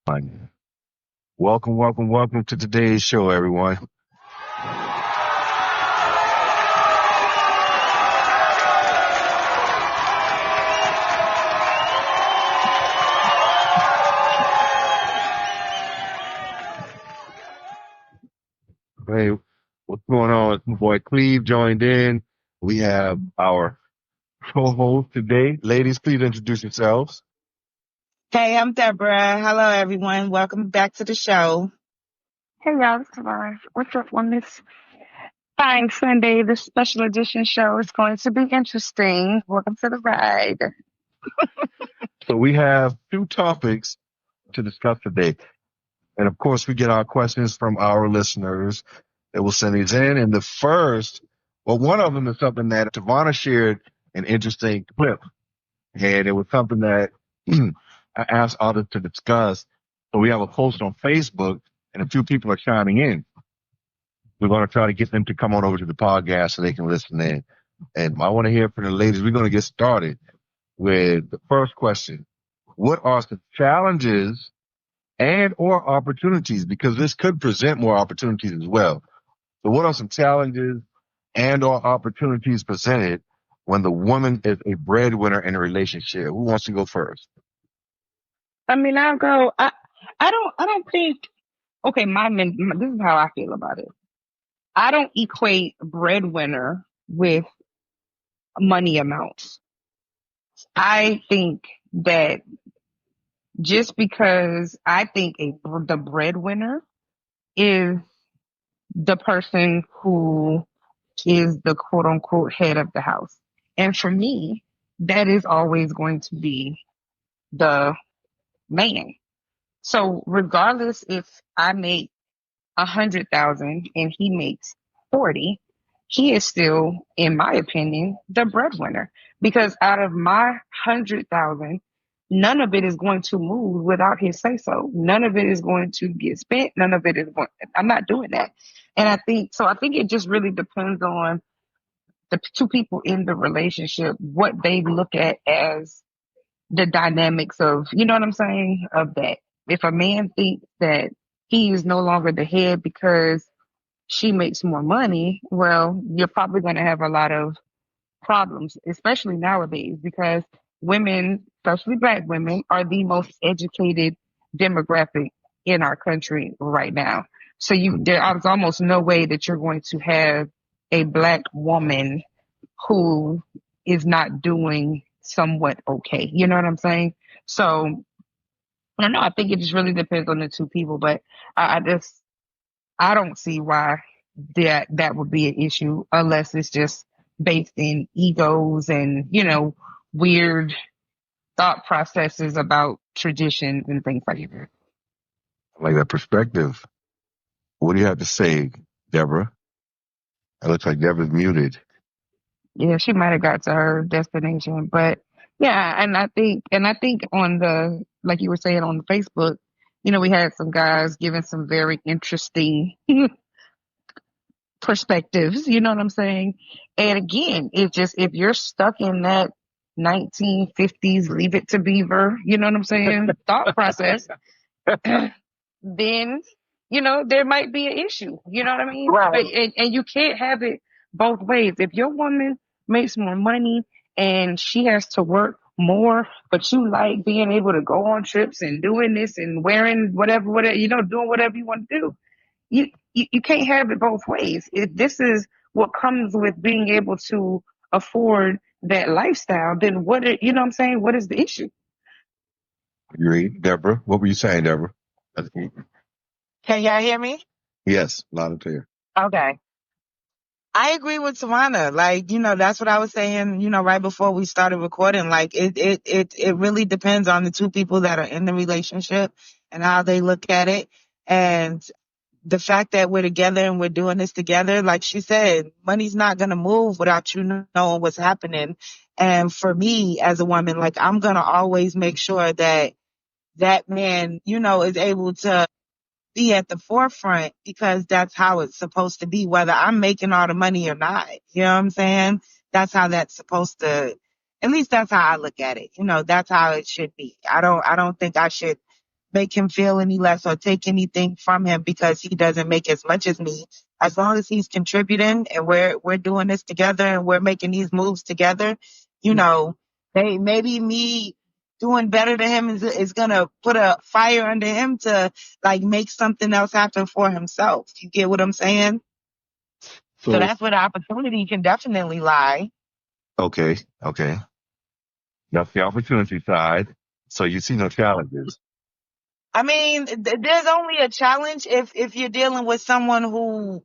Fine. Welcome to today's show, everyone. Hey, what's going on? It's my boy Cleve joined in. We have our co-host today. Ladies, please introduce yourselves. Hey, I'm Debra. Hello, everyone. Welcome back to the show. Hey y'all, this is Laura. What's up on this fine Sunday? This special edition show is going to be interesting. Welcome to the ride. So we have two topics to discuss today. And of course, we get our questions from our listeners that will send these in. And one of them is something that TIvona shared an interesting clip. And it was something that I asked others to discuss. So we have a post on Facebook and a few people are chiming in. We're going to try to get them to come on over to the podcast so they can listen in. And I want to hear from the ladies. We're going to get started with the first question. What are some challenges and or opportunities? Because this could present more opportunities as well. So what are some challenges and or opportunities presented when the woman is a breadwinner in a relationship? Who wants to go first? I mean, I'll go. I don't think. Okay, this is how I feel about it. I don't equate breadwinner with money amounts. I think that just because I think the breadwinner is the person who is the quote unquote head of the house. And for me, that is always going to be the man. So regardless if I make 100,000 and he makes 40, he is still, in my opinion, the breadwinner. Because out of my 100,000, none of it is going to move without his say so. None of it is going to get spent. None of it is going, I'm not doing that. And I think it just really depends on the two people in the relationship, what they look at as the dynamics of, you know what I'm saying, of that. If a man thinks that he is no longer the head because she makes more money, well, you're probably going to have a lot of problems, especially nowadays, because women, especially black women, are the most educated demographic in our country right now. So there's almost no way that you're going to have a black woman who is not doing somewhat okay. You know what I'm saying? So I don't know. I think it just really depends on the two people, but I don't see why that would be an issue unless it's just based in egos and, weird thought processes about traditions and things like that. I like that perspective. What do you have to say, Deborah? It looks like Deborah's muted. Yeah, she might have got to her destination, but yeah, and I think on the, like you were saying on Facebook, we had some guys giving some very interesting perspectives, you know what I'm saying? And again, it's just, if you're stuck in that 1950s leave it to beaver, you know what I'm saying, thought process, then, there might be an issue, you know what I mean? Right. But, and you can't have it both ways. If your woman makes more money and she has to work more, but you like being able to go on trips and doing this and wearing whatever, doing whatever you want to do, you can't have it both ways. If this is what comes with being able to afford that lifestyle, then you know what I'm saying? What is the issue? Agreed. Deborah, what were you saying, Deborah? Can y'all hear me? Yes, loud and clear. Okay. I agree with TIvona. Like, that's what I was saying, right before we started recording. Like, it really depends on the two people that are in the relationship and how they look at it. And the fact that we're together and we're doing this together, like she said, money's not going to move without you knowing what's happening. And for me as a woman, like, I'm going to always make sure that that man, is able to be at the forefront, because that's how it's supposed to be, whether I'm making all the money or not. You know what I'm saying? That's how that's supposed to, at least that's how I look at it. That's how it should be. I don't think I should make him feel any less or take anything from him because he doesn't make as much as me. As long as he's contributing and we're doing this together and we're making these moves together, you know, maybe me doing better than him is gonna put a fire under him to like make something else happen for himself. You get what I'm saying? So So, that's where the opportunity can definitely lie. okay. That's the opportunity side. So you see no challenges. I mean, there's only a challenge if you're dealing with someone who,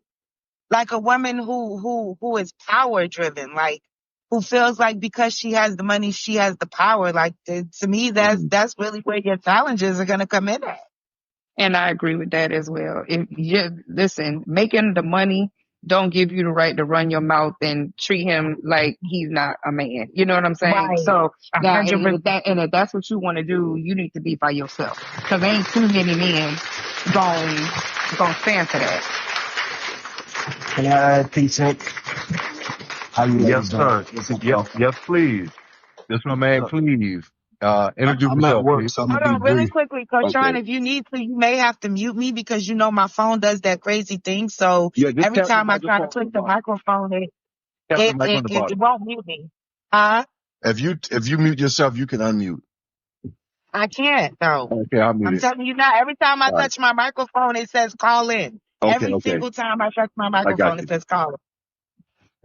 like a woman who is power driven, like who feels like because she has the money, she has the power. Like to me, that's really where your challenges are gonna come in at. And I agree with that as well. If you listen, making the money don't give you the right to run your mouth and treat him like he's not a man. You know what I'm saying? Right. So now, 100%. if that's what you want to do, you need to be by yourself. Cause ain't too many men gonna stand for that. Can I add P-Tech? How you Yes, ladies sir. doing? Yes, please. This my man, please. Introduce I'm at yourself, work, please. so I'm Hold gonna be on, really brief. quickly, Coach Sean, Okay. if you need to, you may have to mute me because you know my phone does that crazy thing. So Yeah, just every tap the time I try to microphone on the click the bottom. microphone, Tap the mic on the it bottom. won't mute me. Huh? If you mute yourself, you can unmute. I can't though. Okay, I'll mute I'm it. telling you now, every time I All right. touch my microphone, it says call in. Okay, Every okay. single time I touch my I got microphone, it you. says call in.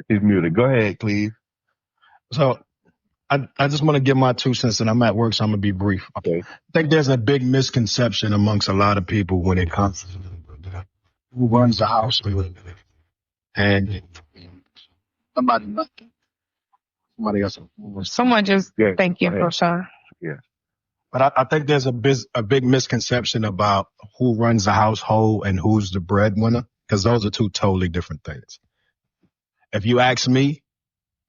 He's muted. Go ahead, please. So I just want to give my 2 cents, and I'm at work, so I'm gonna be brief. Okay. I think there's a big misconception amongst a lot of people when it comes to who runs the house, and somebody else. Someone just Yeah, thank go you, ahead. Coach Sean. Yeah. But I think there's a big misconception about who runs the household and who's the breadwinner, because those are two totally different things. If you ask me,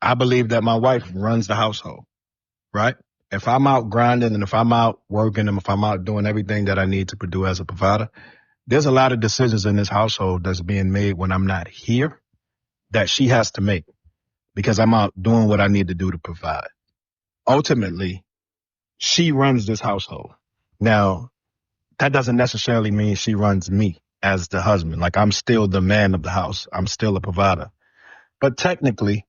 I believe that my wife runs the household, right? If I'm out grinding and if I'm out working and if I'm out doing everything that I need to produce as a provider, there's a lot of decisions in this household that's being made when I'm not here that she has to make because I'm out doing what I need to do to provide. Ultimately, she runs this household. Now, that doesn't necessarily mean she runs me as the husband. Like I'm still the man of the house. I'm still a provider. But technically,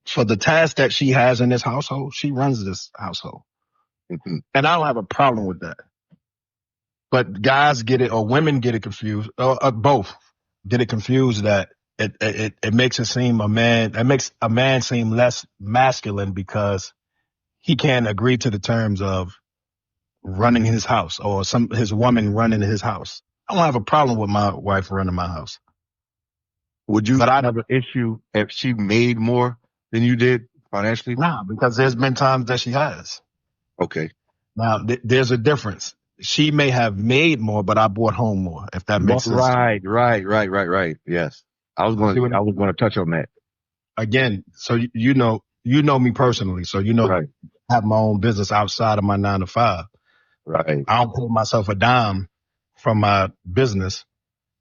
for the task that she has in this household, she runs this household. Mhm. And I don't have a problem with that. But guys get it, or women get it confused, or both get it confused that it makes it seem it makes a man seem less masculine because he can't agree to the terms of running his house or his woman running his house. I don't have a problem with my wife running my house. Would you But I have an issue if she made more than you did financially? Nah, because there's been times that she has. Okay. Now there's a difference. She may have made more, but I brought home more. If that makes sense. Right. Yes. I was See what going to touch on that. again? So you know me personally, so you know Right. I have my own business outside of my 9 to 5. Right. I don't pay myself a dime from my business,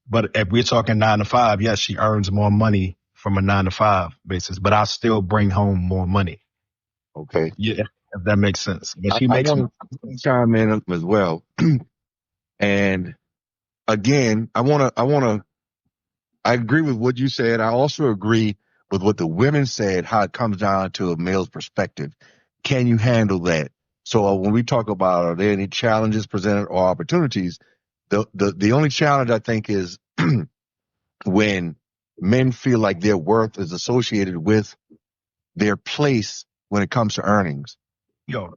but if we're talking 9 to 5, yes, she earns more money from a 9 to 5 basis, but I still bring home more money. Okay. Yeah, if that makes sense. But she I makes want to chime in as well. And again, I agree with what you said. I also agree with what the women said, how it comes down to a male's perspective. Can you handle that? So when we talk about are there any challenges presented or opportunities, the only challenge I think is when men feel like their worth is associated with their place when it comes to earnings. yo.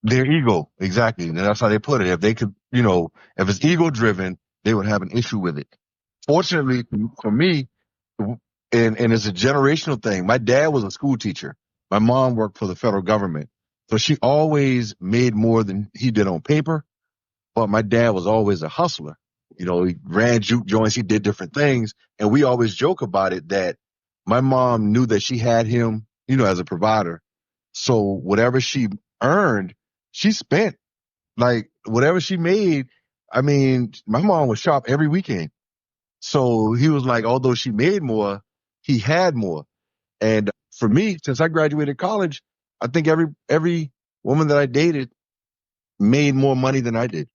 Their ego, exactly. And that's how they put it. If they could, if it's ego driven, they would have an issue with it. Fortunately for me, and it's a generational thing. My dad was a school teacher. My mom worked for the federal government. So she always made more than he did on paper. But my dad was always a hustler. He ran juke joints. He did different things. And we always joke about it that my mom knew that she had him, as a provider. So whatever she earned, she spent. Like whatever she made. I mean, my mom would shop every weekend. So he was like, although she made more, he had more. And for me, since I graduated college, I think every woman that I dated made more money than I did.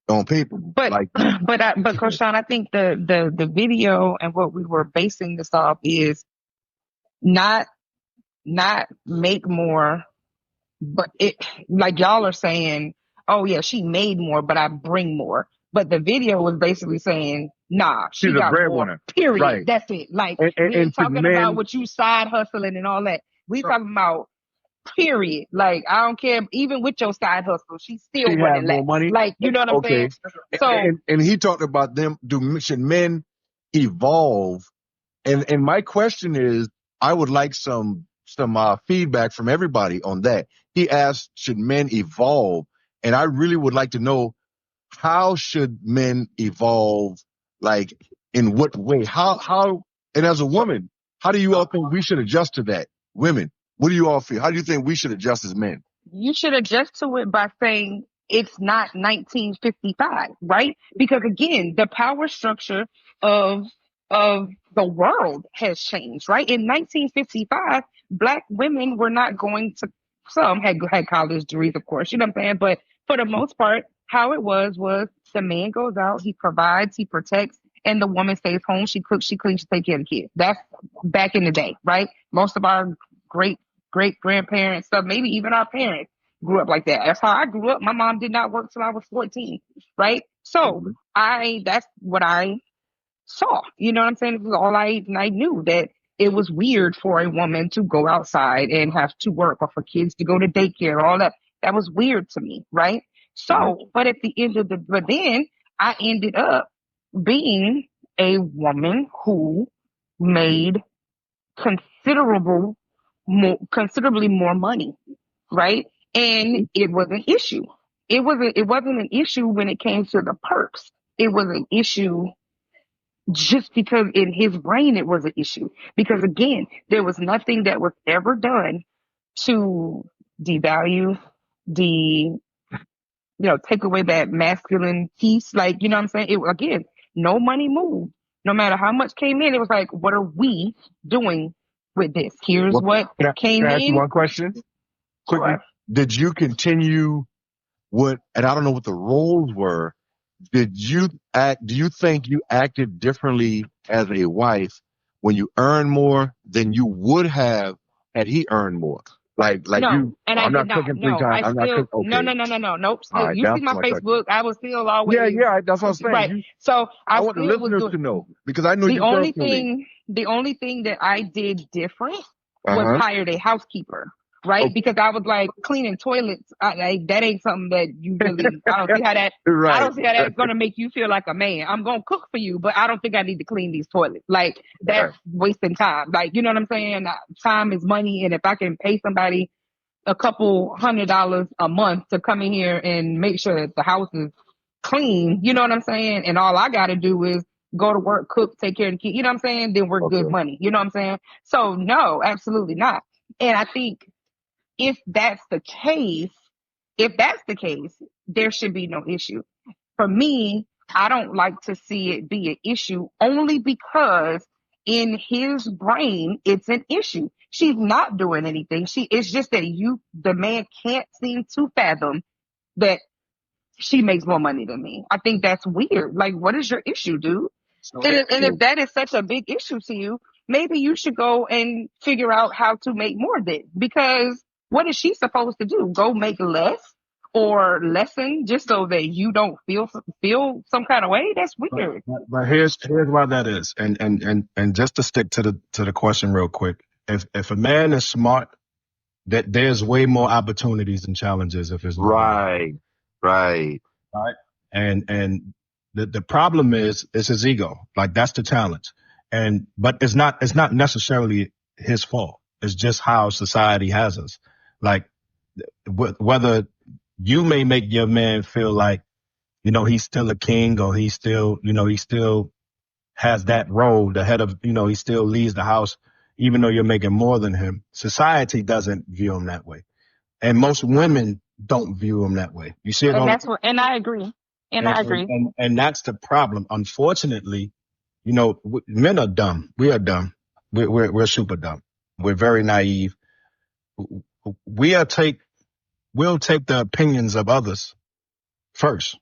on paper. But Like, but Coach Sean, I think the video and what we were basing this off is not make more, but it, like y'all are saying, oh yeah, she made more, but I bring more. But the video was basically saying, nah, she's she a got more, breadwinner. period. Right. That's it. Like, we And ain't to talking about men, what you side hustling and all that. We talking about period. Like, I don't care, even with your side hustle, she's she still have running more less. money. Like, you know what I'm saying? Okay. So And he talked about them. Should men evolve? And my question is, I would like some feedback from everybody on that. He asked, should men evolve? And I really would like to know, how should men evolve? Like, in what way? How? And as a woman, how do you all think we should adjust to that? Women, what do you all feel? How do you think we should adjust as men? you should adjust to it by saying it's not 1955, right? Because again, the power structure of of the world has changed, right? In 1955, Black women were not going to. Some had college degrees, of course, you know what I'm saying. But for the most part, how it was the man goes out, he provides, he protects, and the woman stays home. She cooks, she cleans, she takes care of the kids. That's back in the day, right? Most of our great grandparents, stuff, maybe even our parents grew up like that. That's how I grew up. My mom did not work till I was 14, right? So that's what I saw. You know what I'm saying? It was all I knew, that it was weird for a woman to go outside and have to work, or for kids to go to daycare, all that. That was weird to me, right? So, but at the end of but then I ended up being a woman who made considerably more money, right? And it was an issue. It wasn't an issue when it came to the perks. It was an issue just because in his brain it was an issue. Because again, there was nothing that was ever done to devalue, take away that masculine piece. Like, you know what I'm saying? Again, no money moved. No matter how much came in, it was like, what are we doing with this? Here's Well, what can came I ask you in. one question quickly? Sure. Did you continue and I don't know what the roles were. Do you think you acted differently as a wife when you earned more than you would have had he earned more? Like No, you, and I I'm did not not. cooking three No, times. I I'm not still, cooking. no, Okay. no, no, no, no, nope. All Still, right. you see That's my my question. Facebook, I was still Yeah. always, Yeah. That's what I'm saying. right. So I I want the still was listeners doing, to know because I know the you only personally. thing, the only thing that I did different Uh was huh. hired a housekeeper, right? Okay. Because I was like, cleaning toilets, that ain't something that you really, I don't see how that, I Right. don't see how that's going to make you feel like a man. I'm going to cook for you, but I don't think I need to clean these toilets. Like, that's Right. wasting time. Like, you know what I'm saying? Time is money. And if I can pay somebody a couple $100 a month to come in here and make sure that the house is clean, you know what I'm saying? And all I got to do is go to work, cook, take care of the kids, you know what I'm saying? Then we're good Okay. money, you know what I'm saying? So no, absolutely not. And I think if that's the case, there should be no issue. For me, I don't like to see it be an issue only because in his brain, it's an issue. She's not doing anything. It's just that the man can't seem to fathom that she makes more money than me. I think that's weird. Like, what is your issue, dude? And if that is such a big issue to you, maybe you should go and figure out how to make more then. Because what is she supposed to do? Go make less or lessen just so that you don't feel some kind of way? That's weird. But here's why that is, and just to stick to the question real quick, if a man is smart, that there's way more opportunities and challenges if his woman is Right. Right. right, and the problem is his ego, like that's the challenge, but it's not necessarily his fault. It's just how society has us, like whether you may make your man feel like, he's still a king, or he still has that role, the head of, he still leads the house, even though you're making more than him. Society doesn't view him that way. And most women don't view him that way. You see it And on, and I agree. And I agree. and that's the problem. Unfortunately, men are dumb. We are dumb. We're super dumb. We're very naive. We'll take the opinions of others first.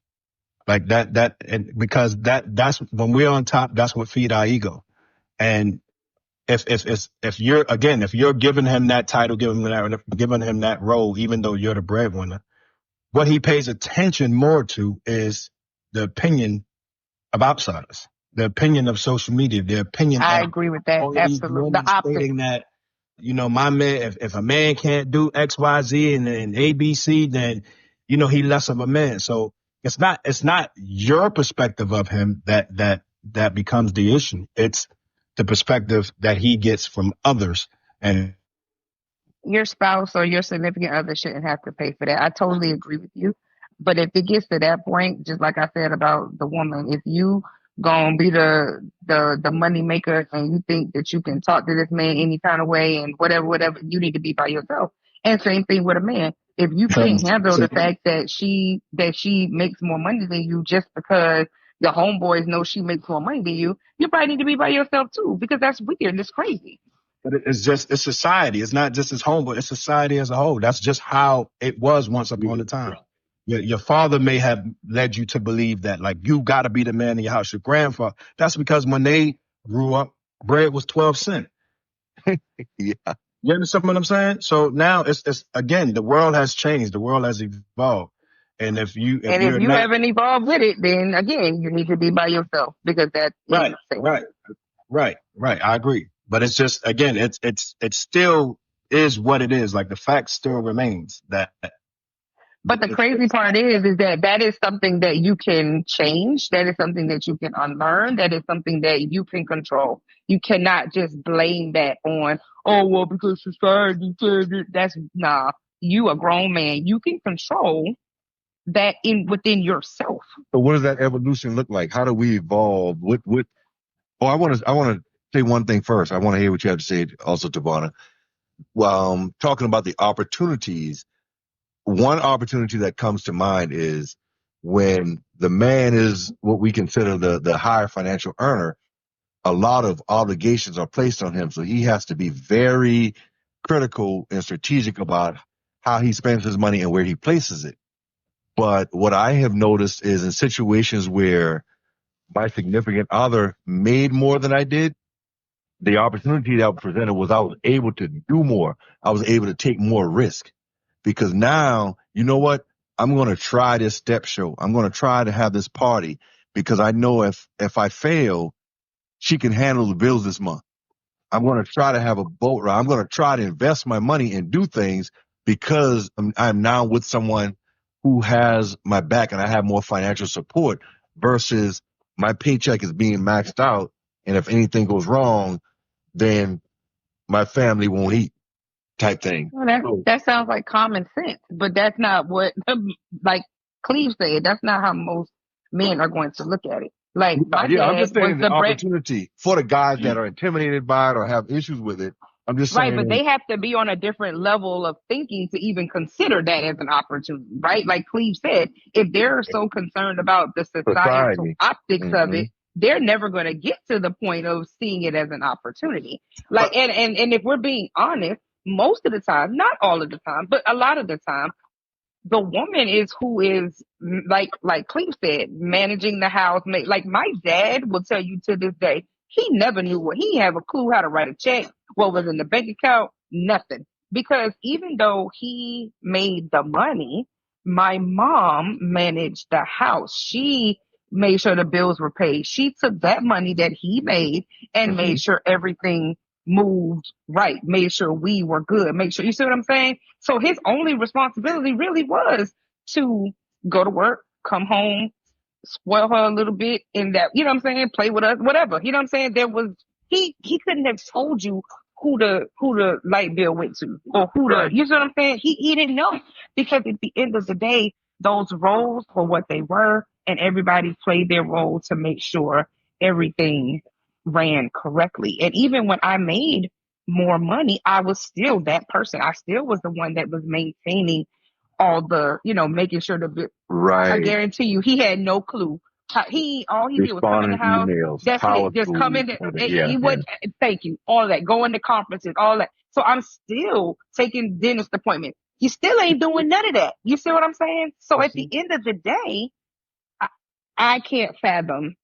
Like and because that's when we're on top, that's what feed our ego. And if you're giving him that title, giving him that role, even though you're the breadwinner, what he pays attention more to is the opinion of outsiders, the opinion of social media, the opinion I of agree with that. all of these Absolutely. The women optics. stating that, my man, if a man can't do X, Y, Z and ABC, then, he less of a man. So it's not your perspective of him that becomes the issue. It's the perspective that he gets from others. And Your spouse or your significant other shouldn't have to pay for that. I totally agree with you. But if it gets to that point, just like I said about the woman, if you gonna be the money maker and you think that you can talk to this man any kind of way and whatever, you need to be by yourself. And same thing with a man. If you can't handle the fact that she makes more money than you just because the homeboys know she makes more money than you probably need to be by yourself too, because that's weird. It's crazy. But it's society. It's not just his home, but it's society as a whole. That's just how it was once upon a time. Your father may have led you to believe that, like, you got to be the man in your house. Your grandfather. That's because when they grew up, bread was 12 cents. Yeah. You understand what I'm saying? So now it's again, the world has changed. The world has evolved. And if You you're not haven't evolved with it, then again, you need to be by yourself because that right, is safe. right. I agree. But it's just, again, it still is what it is. Like, the fact still remains that. But the crazy part is that is something that you can change. That is something that you can unlearn. That is something that you can control. You cannot just blame that on, oh, well, because society said it. That's nah. You a grown man. You can control that within yourself. So what does that evolution look like? How do we evolve? I want to say one thing first. I want to hear what you have to say also, TIvona. Talking about the opportunities, one opportunity that comes to mind is when the man is what we consider the higher financial earner, a lot of obligations are placed on him. So he has to be very critical and strategic about how he spends his money and where he places it. But what I have noticed is in situations where my significant other made more than I did, the opportunity that was presented was I was able to do more. I was able to take more risk because now, you know what? I'm going to try this step show. I'm going to try to have this party because I know if I fail, she can handle the bills this month. I'm going to try to have a boat ride. I'm going to try to invest my money and do things because I'm now with someone who has my back and I have more financial support versus my paycheck is being maxed out. And if anything goes wrong, then my family won't eat type thing. Well, that sounds like common sense, but that's not what, like Cleve said, that's not how most men are going to look at it. Like my Yeah, I'm dad just saying was the the bread. opportunity for the guys that are intimidated by it or have issues with it. I'm just Right, saying. but they have to be on a different level of thinking to even consider that as an opportunity, right? Like Cleve said, if they're so concerned about the societal Society. optics of it, they're never going to get to the point of seeing it as an opportunity. Like, and if we're being honest, most of the time, not all of the time, but a lot of the time, the woman is who is like Cleve said, managing the house. Like my dad will tell you to this day, he never knew what he have a clue how to write a check, what was in the bank account, nothing. Because even though he made the money, my mom managed the house. She made sure the bills were paid. She took that money that he made and made sure everything moved right, made sure we were good, make sure, you see what I'm saying? So his only responsibility really was to go to work, come home, spoil her a little bit in that, you know what I'm saying, play with us, whatever. You know what I'm saying? He couldn't have told you who the light bill went to or you see what I'm saying? He didn't know because at the end of the day, those roles were what they were and everybody played their role to make sure everything ran correctly. And even when I made more money, I was still that person. I still was the one that was maintaining all the, making sure I guarantee you, he had no clue. All he did was come in the Responding to house. emails. That's it. Just come in. He would. Thank you. All that. Going to conferences. All that. So I'm still taking dentist appointments. You still ain't doing none of that. You see what I'm saying? So at the end of the day, I can't fathom,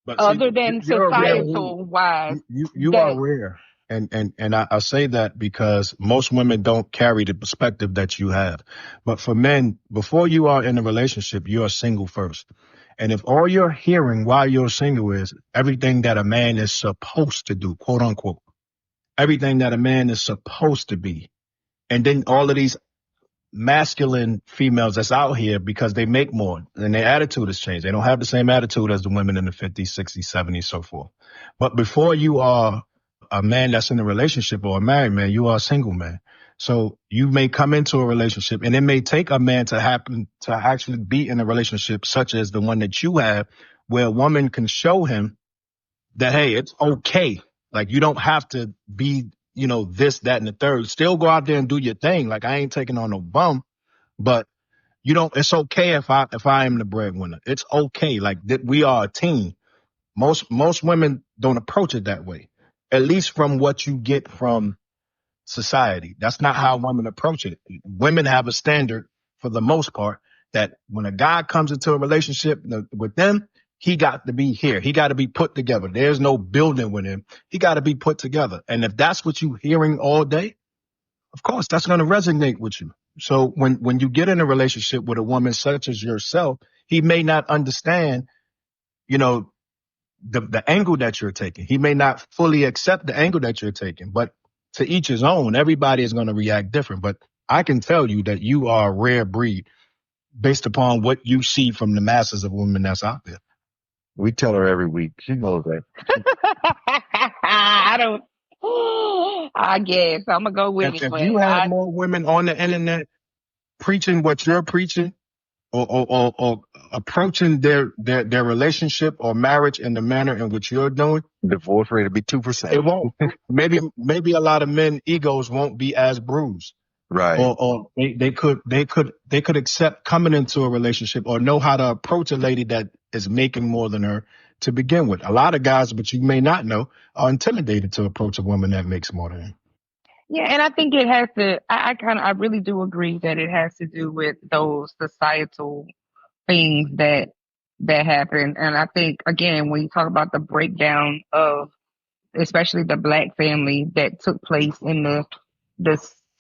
But see, other than you're a rare breed. societal wise, You are that rare. And I say that because most women don't carry the perspective that you have. But for men, before you are in a relationship, you are single first. And if all you're hearing while you're single is everything that a man is supposed to do, quote unquote, everything that a man is supposed to be, and then all of these masculine females that's out here because they make more and their attitude has changed. They don't have the same attitude as the women in the 50s, 60s, 70s, so forth. But before you are a man that's in a relationship or a married man, you are a single man. So you may come into a relationship and it may take a man to happen to actually be in a relationship such as the one that you have, where a woman can show him that, hey, it's okay. Like, you don't have to be, this, that, and the third. Still go out there and do your thing. Like, I ain't taking on no bum, but it's okay if I am the breadwinner. It's okay. Like, that we are a team. Most women don't approach it that way, at least from what you get from society. That's not how women approach it. Women have a standard for the most part that when a guy comes into a relationship with them, he got to be here. He got to be put together. There's no building with him. He got to be put together. And if that's what you're hearing all day, of course, that's going to resonate with you. So when you get in a relationship with a woman such as yourself, he may not understand, the angle that you're taking. He may not fully accept the angle that you're taking, but to each his own. Everybody is going to react different. But I can tell you that you are a rare breed based upon what you see from the masses of women that's out there. We tell her every week. She knows that. I don't. I guess I'm gonna go with it, If but you had more women on the internet preaching what you're preaching, or approaching their relationship or marriage in the manner in which you're doing, Divorce rate would be 2%. it won't. Maybe a lot of men egos won't be as bruised. Right. Or they could accept coming into a relationship or know how to approach a lady that is making more than her to begin with. A lot of guys, but you may not know, are intimidated to approach a woman that makes more than them. yeah, and I think it has to. I really do agree that it has to do with those societal things that happen. And I think again, when you talk about the breakdown of especially the black family that took place in the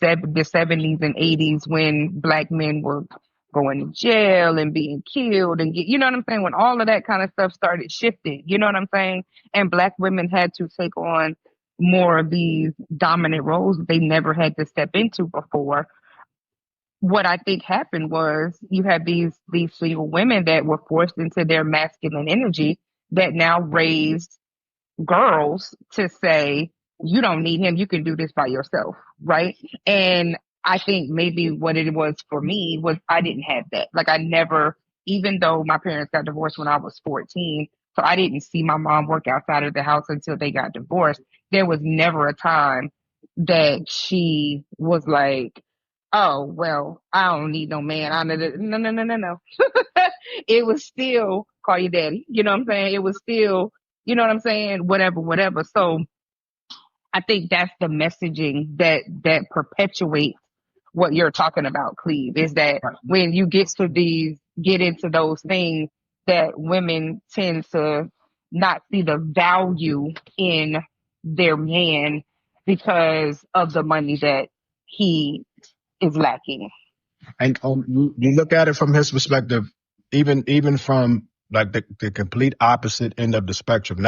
70s and 80s when black men were going to jail and being killed and you know what I'm saying? When all of that kind of stuff started shifting, you know what I'm saying? And black women had to take on more of these dominant roles that they never had to step into before. What I think happened was you had these single women that were forced into their masculine energy that now raised girls to say, you don't need him, you can do this by yourself, right? And I think maybe what it was for me was I didn't have that. Like, I never, even though my parents got divorced when I was 14, so I didn't see my mom work outside of the house until they got divorced. There was never a time that she was like, oh, well, I don't need no man. No. It was still call you daddy. You know what I'm saying? It was still, you know what I'm saying? Whatever. So I think that's the messaging that perpetuates what you're talking about, Cleve, is that when you get into those things that women tend to not see the value in their man because of the money that he is lacking. And you look at it from his perspective, even from like the complete opposite end of the spectrum,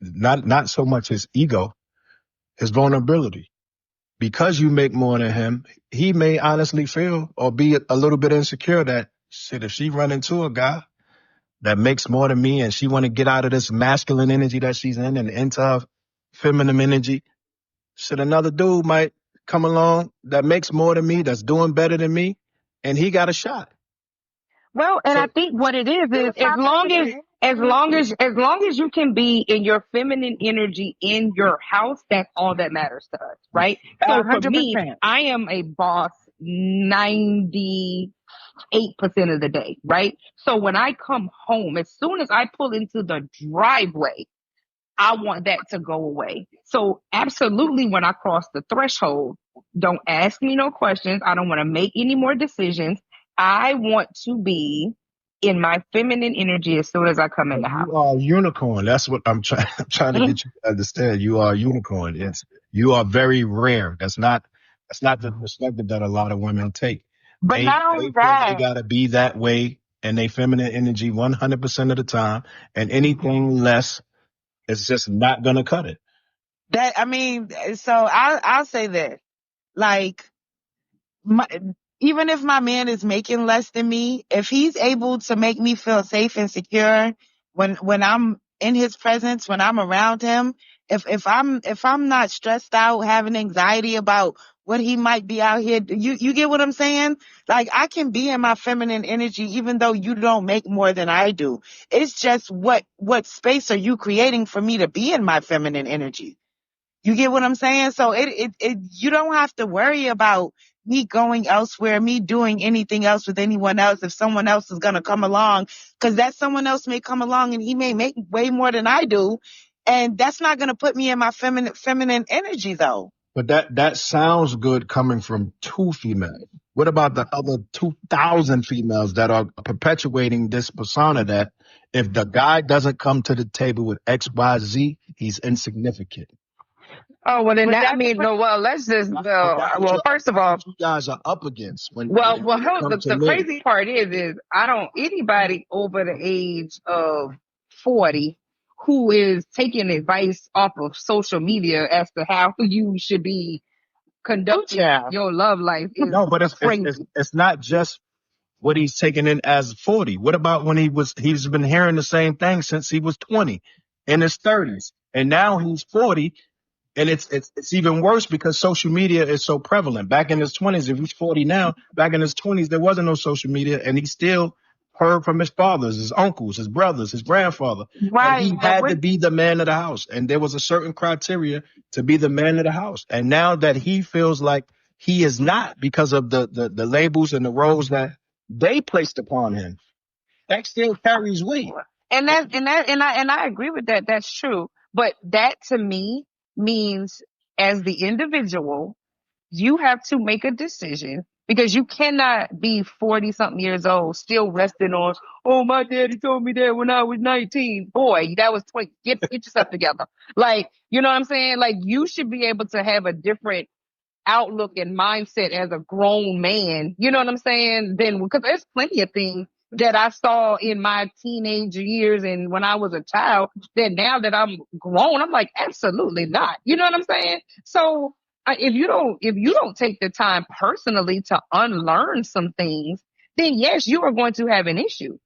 not so much his ego, his vulnerability. Because you make more than him, he may honestly feel or be a little bit insecure that, shit, if she run into a guy that makes more than me and she want to get out of this masculine energy that she's in and into her feminine energy, shit, another dude might come along that makes more than me, that's doing better than me, and he got a shot. Well, and I think what it is as long as you can be in your feminine energy in your house, that's all that matters to us, right? So for 100%. me, I am a boss 98% of the day, right? So when I come home, as soon as I pull into the driveway, I want that to go away. So absolutely, when I cross the threshold, don't ask me no questions. I don't want to make any more decisions. I want to be in my feminine energy as soon as I come in the house. You are a unicorn. That's what I'm trying. I'm trying to get you to understand. You are a unicorn. You are very rare. That's not the perspective that a lot of women take. But They not only feel they that, gotta be that way in their feminine energy 100% of the time, and anything less is just not gonna cut it. so I'll say this. Like, my, even if my man is making less than me, if he's able to make me feel safe and secure when I'm in his presence, when I'm around him, if I'm not stressed out, having anxiety about what he might be out here, you get what I'm saying? Like, I can be in my feminine energy even though you don't make more than I do. It's just what space are you creating for me to be in my feminine energy? You get what I'm saying? So you don't have to worry about me going elsewhere, me doing anything else with anyone else if someone else is going to come along, because that someone else may come along and he may make way more than I do. And that's not going to put me in my feminine energy though. But that sounds good coming from two females. What about the other 2,000 females that are perpetuating this persona that if the guy doesn't come to the table with X, Y, Z, he's insignificant? Oh, well, then But that, I that's mean, no, well, let's just, first of That's all, what you guys are up against when well, it the, comes to the men. crazy part is anybody over the age of 40 who is taking advice off of social media as to how you should be conducting your love life is No, but crazy. it's not just what he's taking in as 40. What about when he's been hearing the same thing since he was 20 in his 30s, and now he's 40. And it's even worse because social media is so prevalent. Back in his 20s, if he's 40 now, back in his 20s, there wasn't no social media, and he still heard from his fathers, his uncles, his brothers, his grandfather. And right. he had to be the man of the house. And there was a certain criteria to be the man of the house. And now that he feels like he is not because of the labels and the roles that they placed upon him, that still carries weight. And I agree with that. That's true. But that to me means as the individual, you have to make a decision because you cannot be 40 something years old still resting on, oh, my daddy told me that when I was 19. Boy, that was 20. Get yourself together. Like, you know what I'm saying? Like, you should be able to have a different outlook and mindset as a grown man. You know what I'm saying? Then, because there's plenty of things that I saw in my teenage years and when I was a child that now that I'm grown, I'm like, absolutely not. You know what I'm saying? So if you don't take the time personally to unlearn some things, then yes, you are going to have an issue.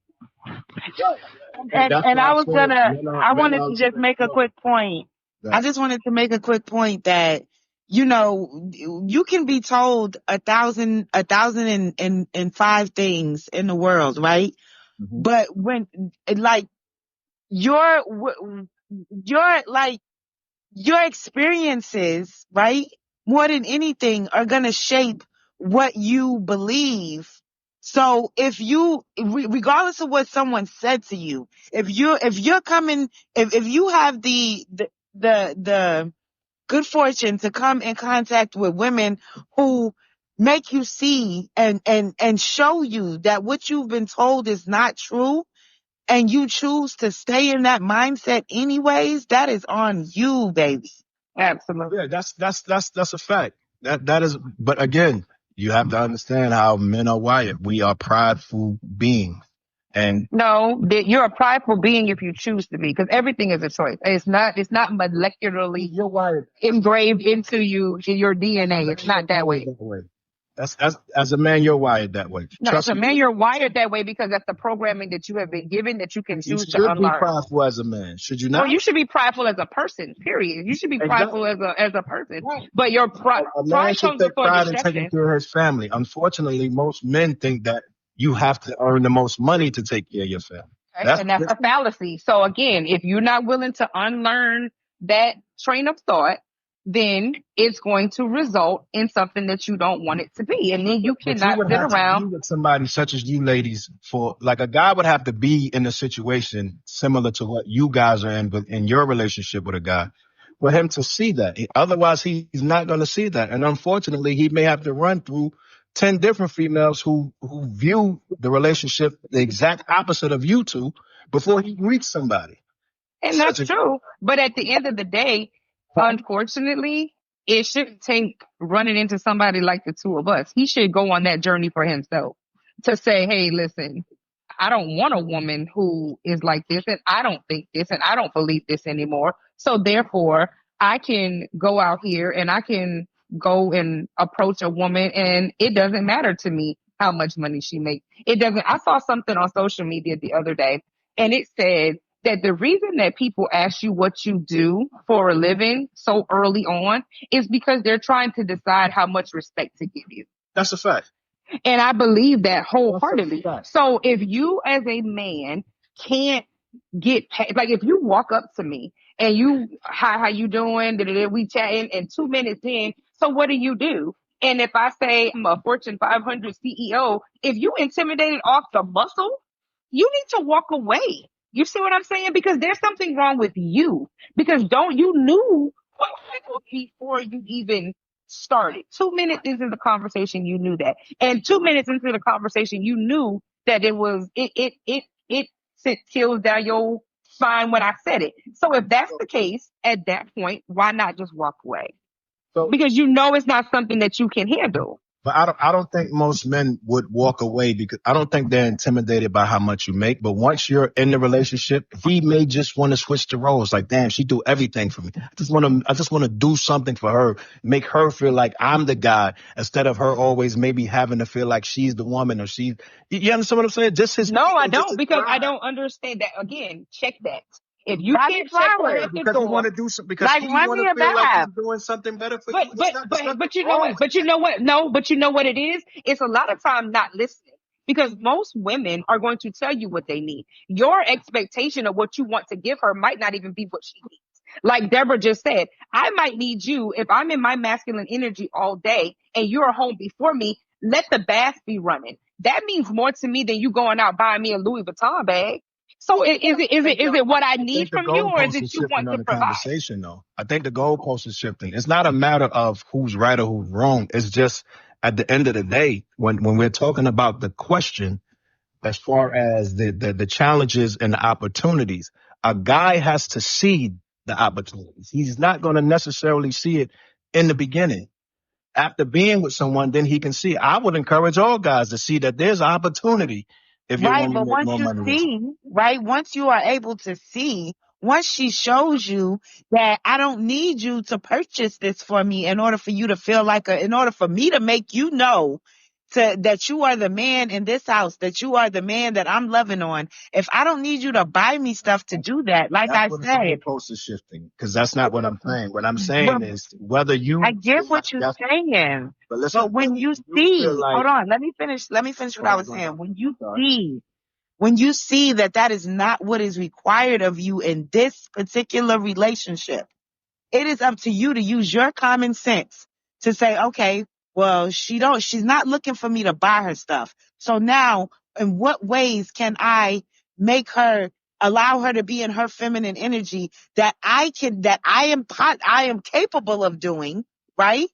And I wanted to just make a quick point. I just wanted to make a quick point that, you can be told 1,005 things in the world, right? Mhm. But when, like, your experiences, right? More than anything are going to shape what you believe. So if regardless of what someone said to you, if you have the good fortune to come in contact with women who make you see and show you that what you've been told is not true, and you choose to stay in that mindset anyways, that is on you, baby. Absolutely. Yeah, that's a fact. That is, but again, you have to understand how men are wired. We are prideful beings, and No, you're a prideful being if you choose to be, because everything is a choice. It's not molecularly you're wired. engraved into your DNA. It's not that way. That's as a man, you're wired that way. No, as Trust a me. man, you're wired that way because that's the programming that you have been given that you can You choose to should be unlearn. prideful as a man, should you Well, not? you should be prideful as a person, period. You should be prideful as a person. Right. But your A man pride should comes take before pride in taking deception. care of his family. Unfortunately, most men think that you have to earn the most money to take care of your family. Okay? And that's a fallacy. So again, if you're not willing to unlearn that train of thought, then it's going to result in something that you don't want it to be. And then you But cannot you would sit have to be around. with somebody such as you ladies for, like, a guy would have to be in a situation similar to what you guys are in, but in your relationship with a guy, for him to see that. Otherwise, he's not going to see that. And unfortunately, he may have to run through 10 different females who view the relationship the exact opposite of you two before he meets somebody. And that's true. But at the end of the day, unfortunately, it shouldn't take running into somebody like the two of us. He should go on that journey for himself to say, hey, listen, I don't want a woman who is like this, and I don't think this, and I don't believe this anymore. So therefore, I can go out here and I can go and approach a woman, and it doesn't matter to me how much money she makes. It doesn't. I saw something on social media the other day, and it said that the reason that people ask you what you do for a living so early on is because they're trying to decide how much respect to give you. That's a fact. And I believe that wholeheartedly. So if you as a man can't get paid, like if you walk up to me and you, hi, how you doing? We chatting, and 2 minutes in, so what do? And if I say I'm a Fortune 500 CEO, if you intimidated off the muscle, you need to walk away. You see what I'm saying? Because there's something wrong with you. Because you knew what happened before you even started. 2 minutes into the conversation, you knew that. And 2 minutes into the conversation, you knew that it sent chills down your spine when I said it. So if that's the case, at that point, why not just walk away? Because you know it's not something that you can handle. But I don't think most men would walk away because I don't think they're intimidated by how much you make. But once you're in the relationship, he may just want to switch the roles. Like, damn, she do everything for me. I just want to do something for her, make her feel like I'm the guy instead of her always maybe having to feel like she's the woman or you understand what I'm saying? Just his. No, I don't, because I don't understand that. Again, check that. If you can't check that because you want to do something, because like, he want to feel like he's doing something better for you. But you know what? But you know what? No, but you know what it is? It's a lot of time not listening, because most women are going to tell you what they need. Your expectation of what you want to give her might not even be what she needs. Like Debra just said, I might need you if I'm in my masculine energy all day and you're home before me. Let the bath be running. That means more to me than you going out buying me a Louis Vuitton bag. So is it what I need from you, or is it you want to provide? Conversation, though. I think the goalpost is shifting. It's not a matter of who's right or who's wrong. It's just at the end of the day, when we're talking about the question, as far as the challenges and the opportunities, a guy has to see the opportunities. He's not going to necessarily see it in the beginning. After being with someone, then he can see. I would encourage all guys to see that there's opportunity. If you want to make more money. Once you are able to see, once she shows you that I don't need you to purchase this for me in order for you to feel like in order for me to make you know that you are the man in this house, that you are the man that I'm loving on. If I don't need you to buy me stuff to do that, like I said, the goalpost is shifting, because that's not what I'm saying. What I'm saying is whether you. I get what you're saying, but listen, but when you see, hold on, let me finish what I was saying. When you see that is not what is required of you in this particular relationship, it is up to you to use your common sense to say, okay, well, she's not looking for me to buy her stuff. So now, in what ways can I allow her to be in her feminine energy that I am capable of doing, right?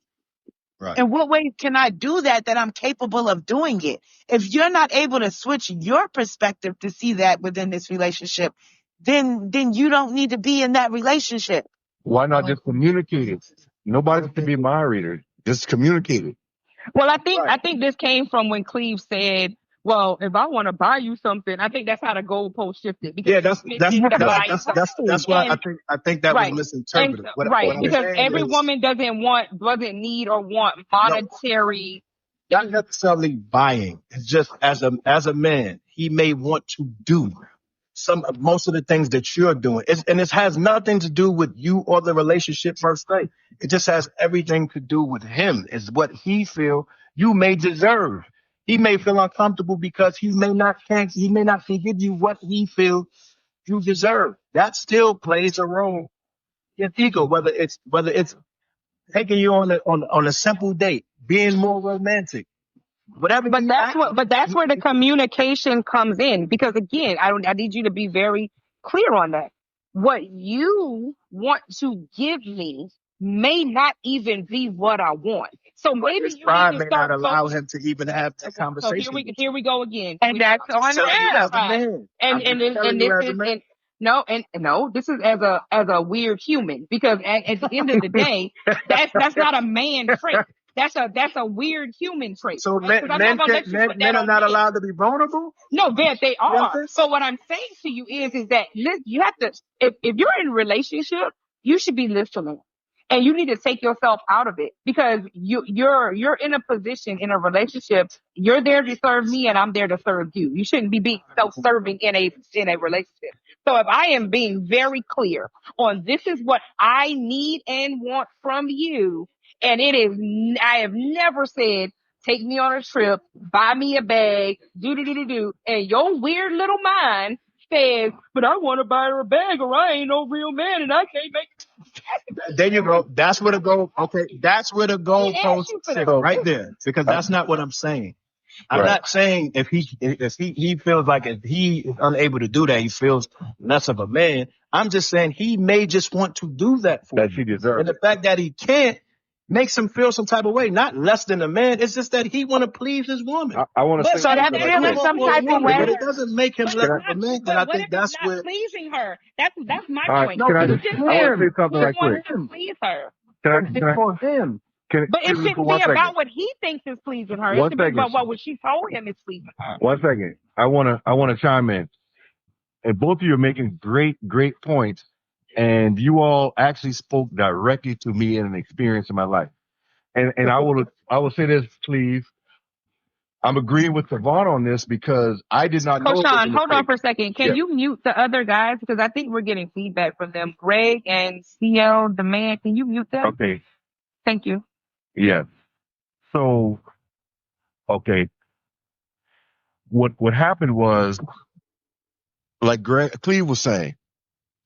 Right. In what ways can I do that I'm capable of doing it? If you're not able to switch your perspective to see that within this relationship, then you don't need to be in that relationship. Why not just communicate it? Nobody can be mind reader. Just communicate it. Well, I think this came from when Cleve said, well, if I want to buy you something, I think that's how the goalpost shifted. Because that's why I think that was misinterpreted. Because every woman doesn't need or want monetary. Not necessarily buying. It's just as a man, he may want to do most of the things that you're doing. And it has nothing to do with you or the relationship per se. It just has everything to do with him. It's what he feel you may deserve. He may feel uncomfortable because he may not can give you what he feels you deserve. That still plays a role in ego, whether it's taking you on a simple date, being more romantic. Whatever. But that's where the communication comes in, because again, I need you to be very clear on that. What you want to give me may not even be what I want. So maybe His you pride need may to not start allow him to even have that So conversation. here we go again. And that's on Telling you him. as a man. And I'm just telling this you as a is man. no, this is as a weird human, because at the end of the day, that's not a man trait. That's a weird human trait. So Right? 'Cause I'm not gonna let you put that men are on not me. allowed to be vulnerable. No, they You know what I'm are. saying? So what I'm saying to you is that you have to, if you're in a relationship, you should be listening. And you need to take yourself out of it, because you're in a position in a relationship. You're there to serve me and I'm there to serve you. You shouldn't be being self-serving in a relationship. So if I am being very clear on this is what I need and want from you, and I have never said, take me on a trip, buy me a bag, do, and your weird little mind says, but I want to buy her a bag or I ain't no real man and I can't make. There you go. That's where the goal. Okay, that's where the goalpost you for sits that. right there. Because that's not what I'm saying. I'm Right. not saying if he feels like if he is unable to do that, he feels less of a man. I'm just saying he may just want to do that for That you. she deserves. And the fact that he can't makes him feel some type of way. Not less than a man. It's just that he want to please his woman. I want to say So something that right feeling quick. some type of But way. it doesn't make him less of a man. And I What think if he's that's not where. pleasing her? That's my All right, point. No, can I? You it's just I want to said say him. something he right quick. wants to please her. Can It's I? for him. But it Excuse me for shouldn't be 1 second. about what he thinks is pleasing her. It 1 should be second. about what she told him is pleasing her. 1 second. I wanna chime in. And both of you are making great points. And you all actually spoke directly to me in an experience in my life. And I will say this, Cleve. I'm agreeing with TIvona on this because I did not know Coach it was Sean, a hold on mistake. for a second. Can Yeah. you mute the other guys? Because I think we're getting feedback from them. Greg and CL, the man, can you mute them? Okay. Thank you. Yes. So, okay. What happened was, like Cleve was saying,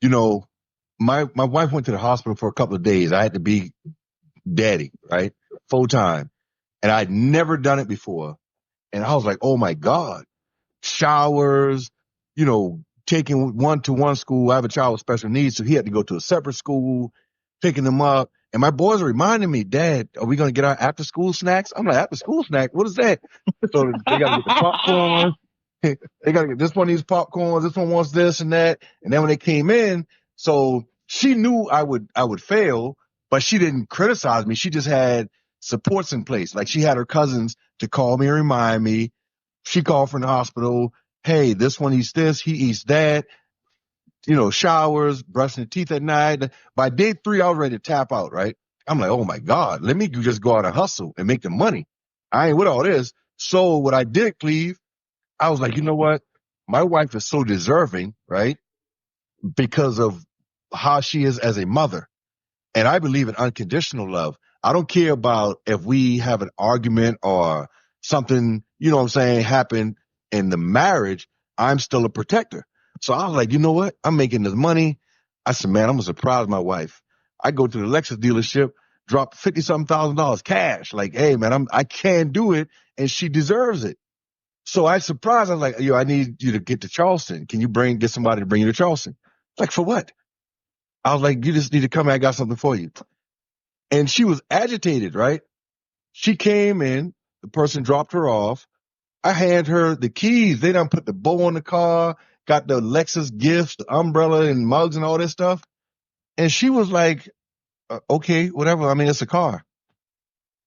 you know, my wife went to the hospital for a couple of days. I had to be daddy, right? Full time. And I'd never done it before. And I was like, oh my God, showers, taking one to one school. I have a child with special needs. So he had to go to a separate school, picking them up. And my boys are reminding me, Dad, are we going to get our after school snacks? I'm like, after school snack? What is that? So they got to get the popcorn. They got to get this one needs popcorn. This one wants this and that. And then when they came in, so she knew I would fail, but she didn't criticize me. She just had supports in place. Like she had her cousins to call me and remind me. She called from the hospital. Hey, this one eats this. He eats that. Showers, brushing the teeth at night. By day 3, I was ready to tap out, right? I'm like, oh my God, let me just go out and hustle and make the money. I ain't with all this. So what I did, Cleve, I was like, you know what? My wife is so deserving, right? Because of how she is as a mother. And I believe in unconditional love. I don't care about if we have an argument or something, happen in the marriage. I'm still a protector. So I was like, you know what? I'm making this money. I said, man, I'm going to surprise my wife. I go to the Lexus dealership, drop $50-something thousand cash. Like, hey, man, I can't do it. And she deserves it. So I surprised. I was like, I need you to get to Charleston. Can you get somebody to bring you to Charleston? Like, for what? I was like, you just need to come. I got something for you. And she was agitated, right? She came in, the person dropped her off. I hand her the keys. They done put the bow on the car, got the Lexus gifts, the umbrella and mugs and all this stuff. And she was like, okay, whatever. I mean, it's a car.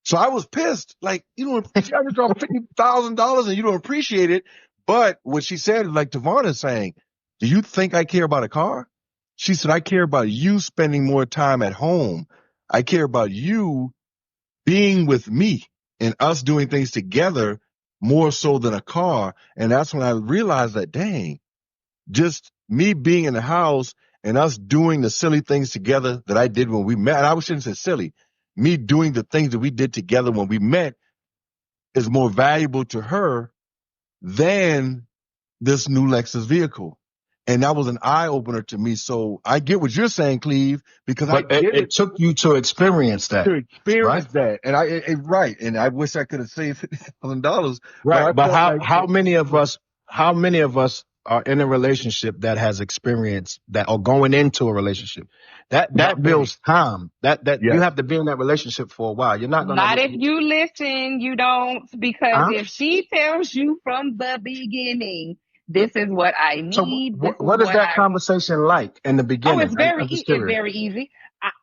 So I was pissed. Like, I just dropped $50,000 and you don't appreciate it. But what she said, like TIvona saying, do you think I care about a car? She said, I care about you spending more time at home. I care about you being with me and us doing things together more so than a car. And that's when I realized that, dang, just me being in the house and us doing the silly things together that I did when we met. And I shouldn't say silly. Me doing the things that we did together when we met is more valuable to her than this new Lexus vehicle. And that was an eye opener to me. So I get what you're saying, Cleve, because But it took you to experience that. To experience right? that. And right. And I wish I could have saved $50,000. Right. But I felt how many of us are in a relationship that has experience that are going into a relationship, that Not me. builds time. That Yes. you have to be in that relationship for a while. You're not gonna. Not if you listen, you don't, because Huh? if she tells you from the beginning, this is what I So need, this is what is what that I conversation like in the Oh, beginning? I'm just it's curious. very easy.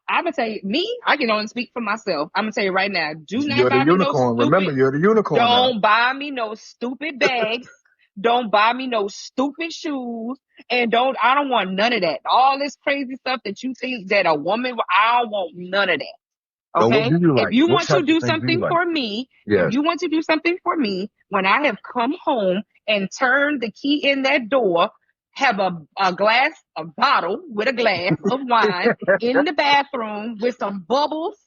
I'm gonna tell you, I can only speak for myself. I'm gonna tell you right now, do not You're the buy me no unicorn. Remember, stupid, you're the unicorn now. don't buy me no stupid bags. Don't buy me no stupid shoes. And I don't want none of that. All this crazy stuff that you think that a woman, I don't want none of that. So what Okay. do you If like? you What want to type of do things do you something like? for me, Yes. when I have come home and turned the key in that door, have a bottle with a glass of wine in the bathroom with some bubbles,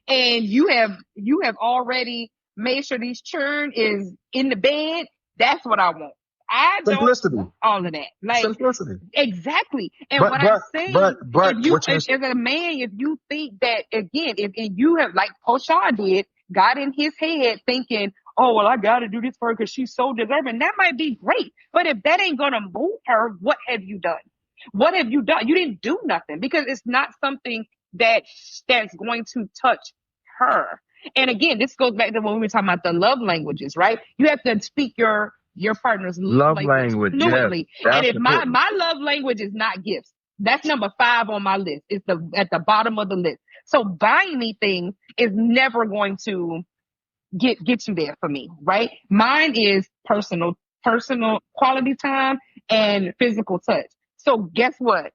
and you have already made sure these churn is in the bed, that's what I want. I don't Simplicity. want all of that. Like, Simplicity. exactly. And But what I'm but saying, but but what you're as a man, if you think that, again, if you have, like Poshaw did, got in his head thinking, oh, well, I got to do this for her because she's so deserving, that might be great. But if that ain't going to move her, what have you done? What have you done? You didn't do nothing, because it's not something that's going to touch her. And again, this goes back to when we were talking about the love languages, right? You have to speak your partner's love language Yes. fluently. That's And if important. my love language is not gifts, that's number 5 on my list. It's at the bottom of the list. So buying me things is never going to get you there for me, right? Mine is personal quality time and physical touch. So guess what?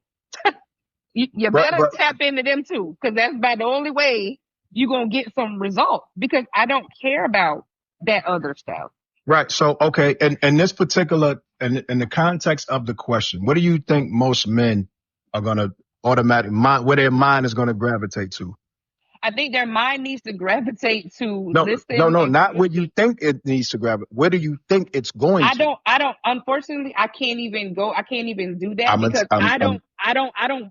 You better but tap into them too, because that's about the only way you're gonna get some results. Because I don't care about that other stuff. right. So okay, in this particular in the context of the question, what do you think most men are gonna where their mind is gonna gravitate to? I think their mind needs to gravitate to No, listen and not where you think it needs to gravitate. Where do you think it's going to? I don't, unfortunately, I can't even do that, I'm because I'm I I'm,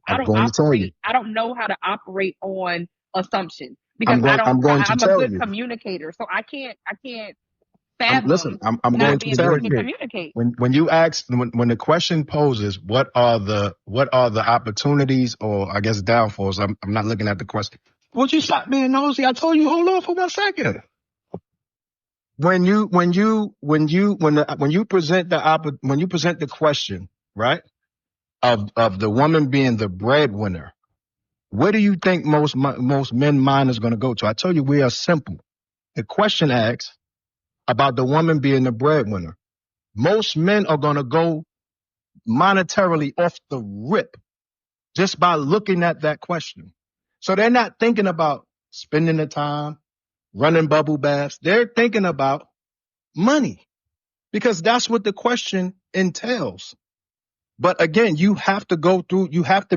I'm don't going to tell you. operate, I don't know how to operate on assumption, because I'm going to I'm a tell good you. communicator. So I can't fathom I'm going not to being tell able to you. communicate. When you ask, when the question poses, what are the opportunities, or I guess downfalls? I'm not looking at the question. Would you stop being nosy? I told you, hold on for 1 second. When you present the question, right, of the woman being the breadwinner, where do you think most men mind is going to go to? I told you we are simple. The question asks about the woman being the breadwinner. Most men are going to go monetarily off the rip just by looking at that question. So they're not thinking about spending the time, running bubble baths. They're thinking about money, because that's what the question entails. But again, you have to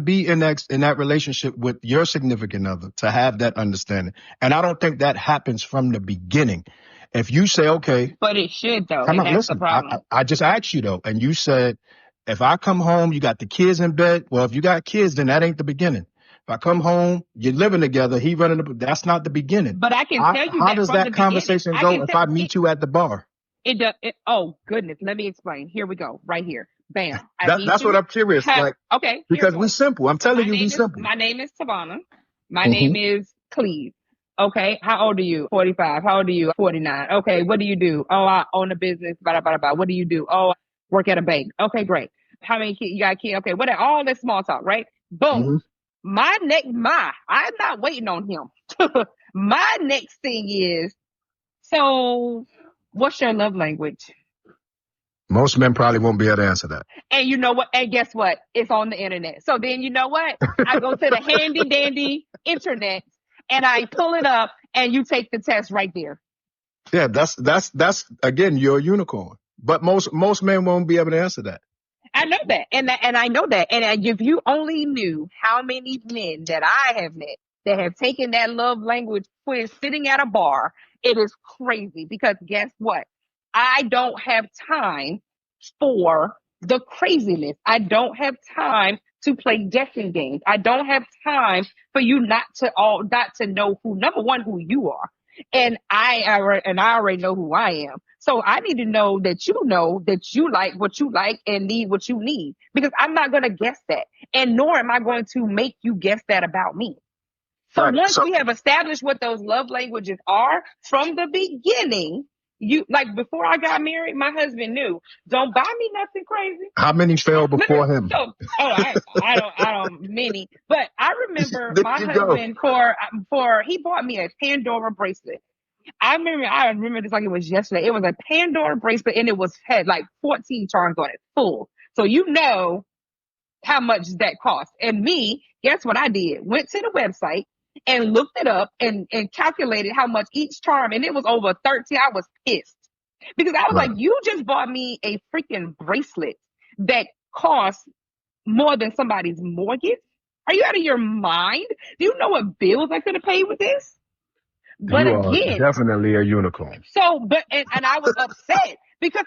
be in that relationship with your significant other to have that understanding. And I don't think that happens from the beginning. If you say, okay, But it should, though, come and on, that's the listen, problem. I just asked you though, and you said, if I come home, you got the kids in bed. Well, if you got kids, then that ain't the beginning. If I come home, you're living together, that's not the beginning. But I can tell you How that does from the that beginning. conversation I go can if tell I meet you at the bar? it does. Oh goodness, let me explain. Here we go, right here. Bam. I meet That's what you. I'm curious. Like, Okay, here because it we goes. simple. I'm telling you, we simple. My name is TIvona. My Mm-hmm. name is Cleve. Okay, how old are you? 45. How old are you? 49. Okay, what do you do? Oh, I own a business. Blah, blah, blah, blah. What do you do? Oh, I work at a bank. Okay, great. How many kids? You got a kid? Okay, what? All this small talk, right? Boom. Mm-hmm. I'm not waiting on him. My next thing is, so what's your love language? Most men probably won't be able to answer that. And you know what? And guess what? It's on the internet. So then you know what? I go to the handy dandy internet and I pull it up, and you take the test right there. Yeah, that's again, you're a unicorn. But most men won't be able to answer that. I know that. And I know that. And if you only knew how many men that I have met that have taken that love language quiz sitting at a bar, it is crazy, because guess what? I don't have time for the craziness. I don't have time to play guessing games. I don't have time for you not to know who, number one, who you are. And I already know who I am. So I need to know that you like what you like and need what you need, because I'm not going to guess that. And nor am I going to make you guess that about me. So Right. once So we have established what those love languages are from the beginning, before I got married, my husband knew, don't buy me nothing crazy. how many fell before him? I don't many, but I remember There my you go. husband he bought me a Pandora bracelet. I remember this like it was yesterday. It was a Pandora bracelet and it had like 14 charms on it, full. So you know how much that cost. And me, guess what I did? Went to the website and looked it up and calculated how much each charm, and it was over 13. I was pissed because I was Right. like, you just bought me a freaking bracelet that costs more than somebody's mortgage. Are you out of your mind? Do you know what bills I could have paid with this? But You are again, definitely a unicorn. so, and I was upset because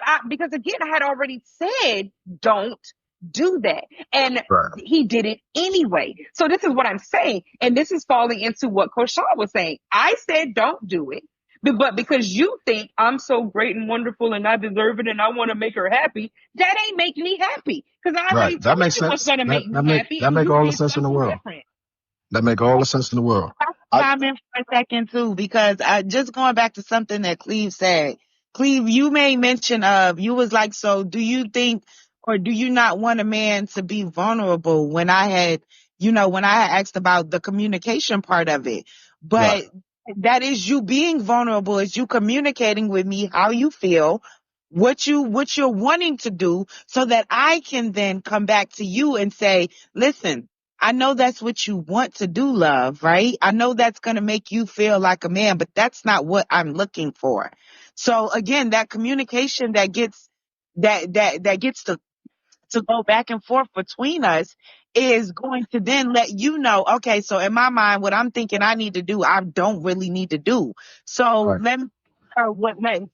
again, I had already said, don't do that. And Right. he did it anyway. So this is what I'm saying. And this is falling into what Coach Shaw was saying. I said, don't do it. But because you think I'm so great and wonderful and I deserve it and I want to make her happy, that ain't make me happy. Because I already Right. That told makes you what's sense. going to make me happy. That And make you all the did sense in the something world. different. That make all the sense in the world. Chime in for a second too, because just going back to something that Cleve said. Cleve, you made mention of, you was like, so do you think, or do you not want a man to be vulnerable, when I had asked about the communication part of it. But Right. that is you being vulnerable, is you communicating with me how you feel, what you're wanting to do, so that I can then come back to you and say, listen, I know that's what you want to do, love, right? I know that's going to make you feel like a man, but that's not what I'm looking for. So again, that communication that gets to go back and forth between us is going to then let you know, okay, so in my mind, what I'm thinking I need to do, I don't really need to do. So Right. let me,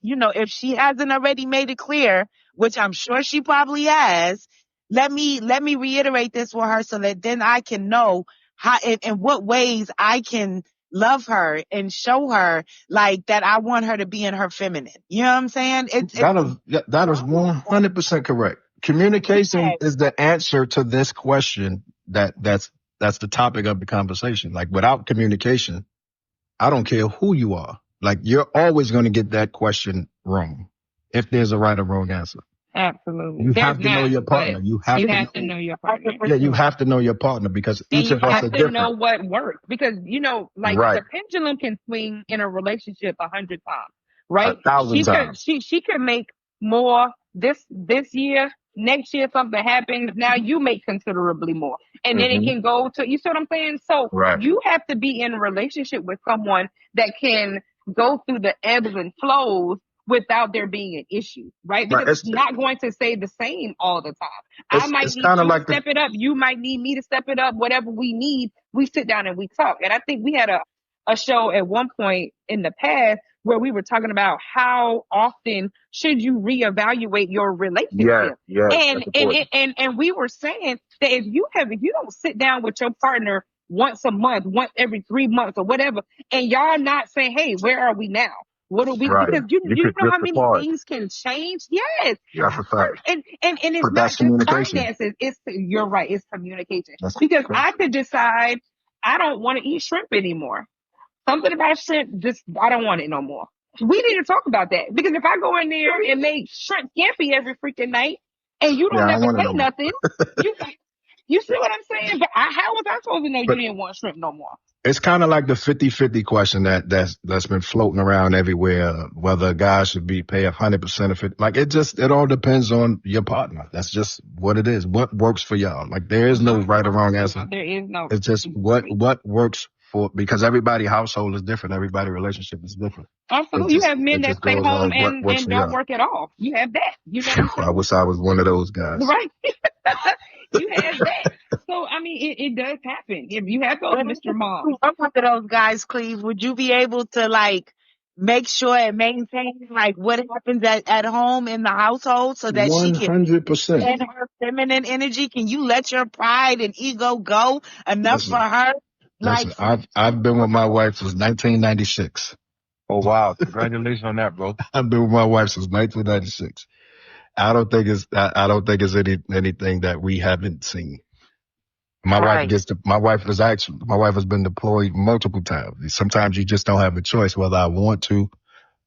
if she hasn't already made it clear, which I'm sure she probably has, let me reiterate this for her so that then I can know how, in what ways I can love her and show her like that I want her to be in her feminine. You know what I'm saying? That is 100% correct. Communication is the answer to this question. That's the topic of the conversation. Like, without communication, I don't care who you are. Like, you're always going to get that question wrong if there's a right or wrong answer. Absolutely. You have to know your partner. You have to know your partner. Yeah, you have to know your partner, because And each you of us are have to different. know what works, because Right. the pendulum can swing in a relationship 100 times, right? 1,000 times. She could make more this year. Next year something happens. Now you make considerably more, and then it can go to, you see what I'm saying? So Right. you have to be in a relationship with someone that can go through the ebbs and flows without there being an issue, right? Because it's not going to stay the same all the time. I might need you to step it up. You might need me to step it up. Whatever we need, we sit down and we talk. And I think we had a show at one point in the past where we were talking about how often should you reevaluate your relationship. And we were saying that if you don't sit down with your partner once a month, once every 3 months or whatever, and y'all not saying, hey, where are we now? What are we? Right. Because you know how many things can change. Yes. That's a fact. And it's But not that's just communication. finances. You're right. It's communication. That's Because crazy. I could decide I don't want to eat shrimp anymore. Something about shrimp, I don't want it no more. We need to talk about that, because if I go in there and make shrimp scampi every freaking night and you don't never say nothing, you see what I'm saying? But how was I supposed to know you didn't want shrimp no more? It's kind of like the 50-50 question that's been floating around everywhere, whether a guy should be pay 100% of it. Like, it all depends on your partner. That's just what it is. What works for y'all? Like, there is no right or wrong answer. There is no. It's just what works for, because everybody's household is different. Everybody's relationship is different. Absolutely. You have men that stay home and don't work at all. You have that. You know what I'm saying? I wish I was one of those guys. Right. You have that. So, I mean, it does happen. If you have those Mr. Moms. I'm one of those guys, Cleve. Would you be able to make sure and maintain what happens at home in the household so that 100%. She can 100%. in her feminine energy? Can you let your pride and ego go enough for her? Listen, I've been with my wife since 1996. Oh, wow. Congratulations on that, bro. I've been with my wife since 1996. I don't think it's anything that we haven't seen. Right. My wife has been deployed multiple times. Sometimes you just don't have a choice whether I want to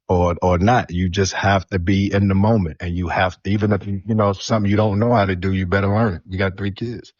or not. You just have to be in the moment, and you have to, even if you know something you don't know how to do, you better learn it. You got 3 kids.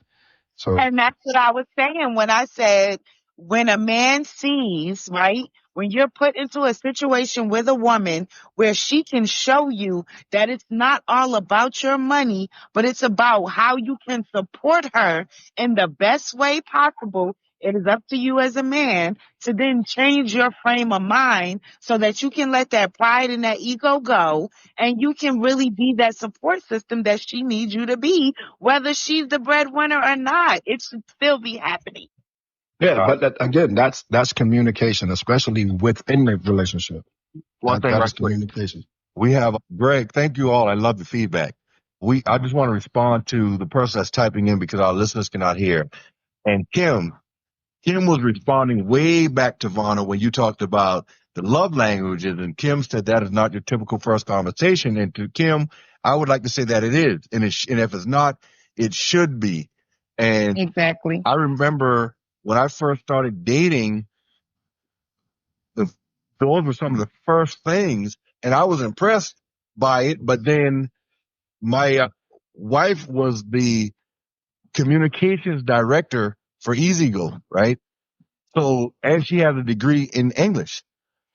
So And that's what I was saying when I said, when a man sees, right, when you're put into a situation with a woman where she can show you that it's not all about your money, but it's about how you can support her in the best way possible. It is up to you as a man to then change your frame of mind so that you can let that pride and that ego go and you can really be that support system that she needs you to be, whether she's the breadwinner or not. It should still be happening. yeah, but again, that's communication, especially within the relationship. One thing That right is quick. communication. We have Greg. Thank you all. I love the feedback. I just want to respond to the person that's typing in because our listeners cannot hear. And Kim was responding way back to Vonna when you talked about the love languages, and Kim said that is not your typical first conversation. And to Kim, I would like to say that it is, and and if it's not, it should be. And Exactly. I remember when I first started dating, the, those were some of the first things, and I was impressed by it. But then my wife was the communications director for EasyGo, right? So, and she has a degree in English.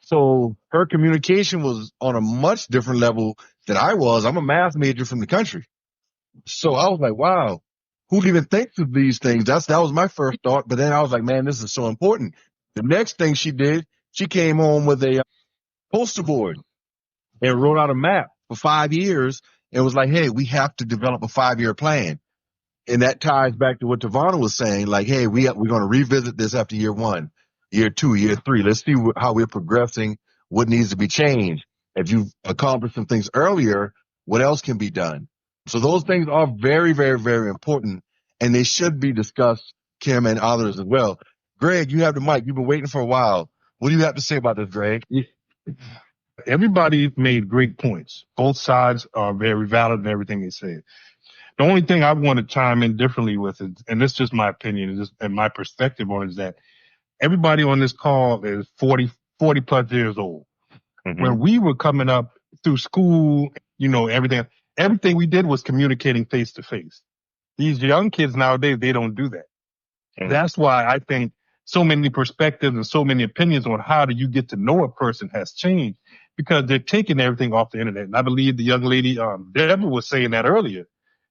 So her communication was on a much different level than I was. I'm a math major from the country. So I was like, wow, who even thinks of these things? That was my first thought. But then I was like, man, this is so important. The next thing she did, she came home with a poster board and wrote out a map for 5 years and was like, hey, we have to develop a 5-year plan. And that ties back to what TIvona was saying. Like, hey, we're going to revisit this after year 1, year 2, year 3. Let's see how we're progressing, what needs to be changed. If you've accomplished some things earlier, what else can be done? So those things are very, very, very important, and they should be discussed, Kim and others as well. Greg, you have the mic. You've been waiting for a while. What do you have to say about this, Greg? Everybody made great points. Both sides are very valid in everything they said. The only thing I want to chime in differently with is, and this is just my opinion and my perspective on it, is that everybody on this call is 40 plus years old. Mm-hmm. When we were coming up through school, everything we did was communicating face to face. These young kids nowadays, they don't do that. Mm-hmm. That's why I think so many perspectives and so many opinions on how do you get to know a person has changed because they're taking everything off the internet. And I believe the young lady, Debra was saying that earlier,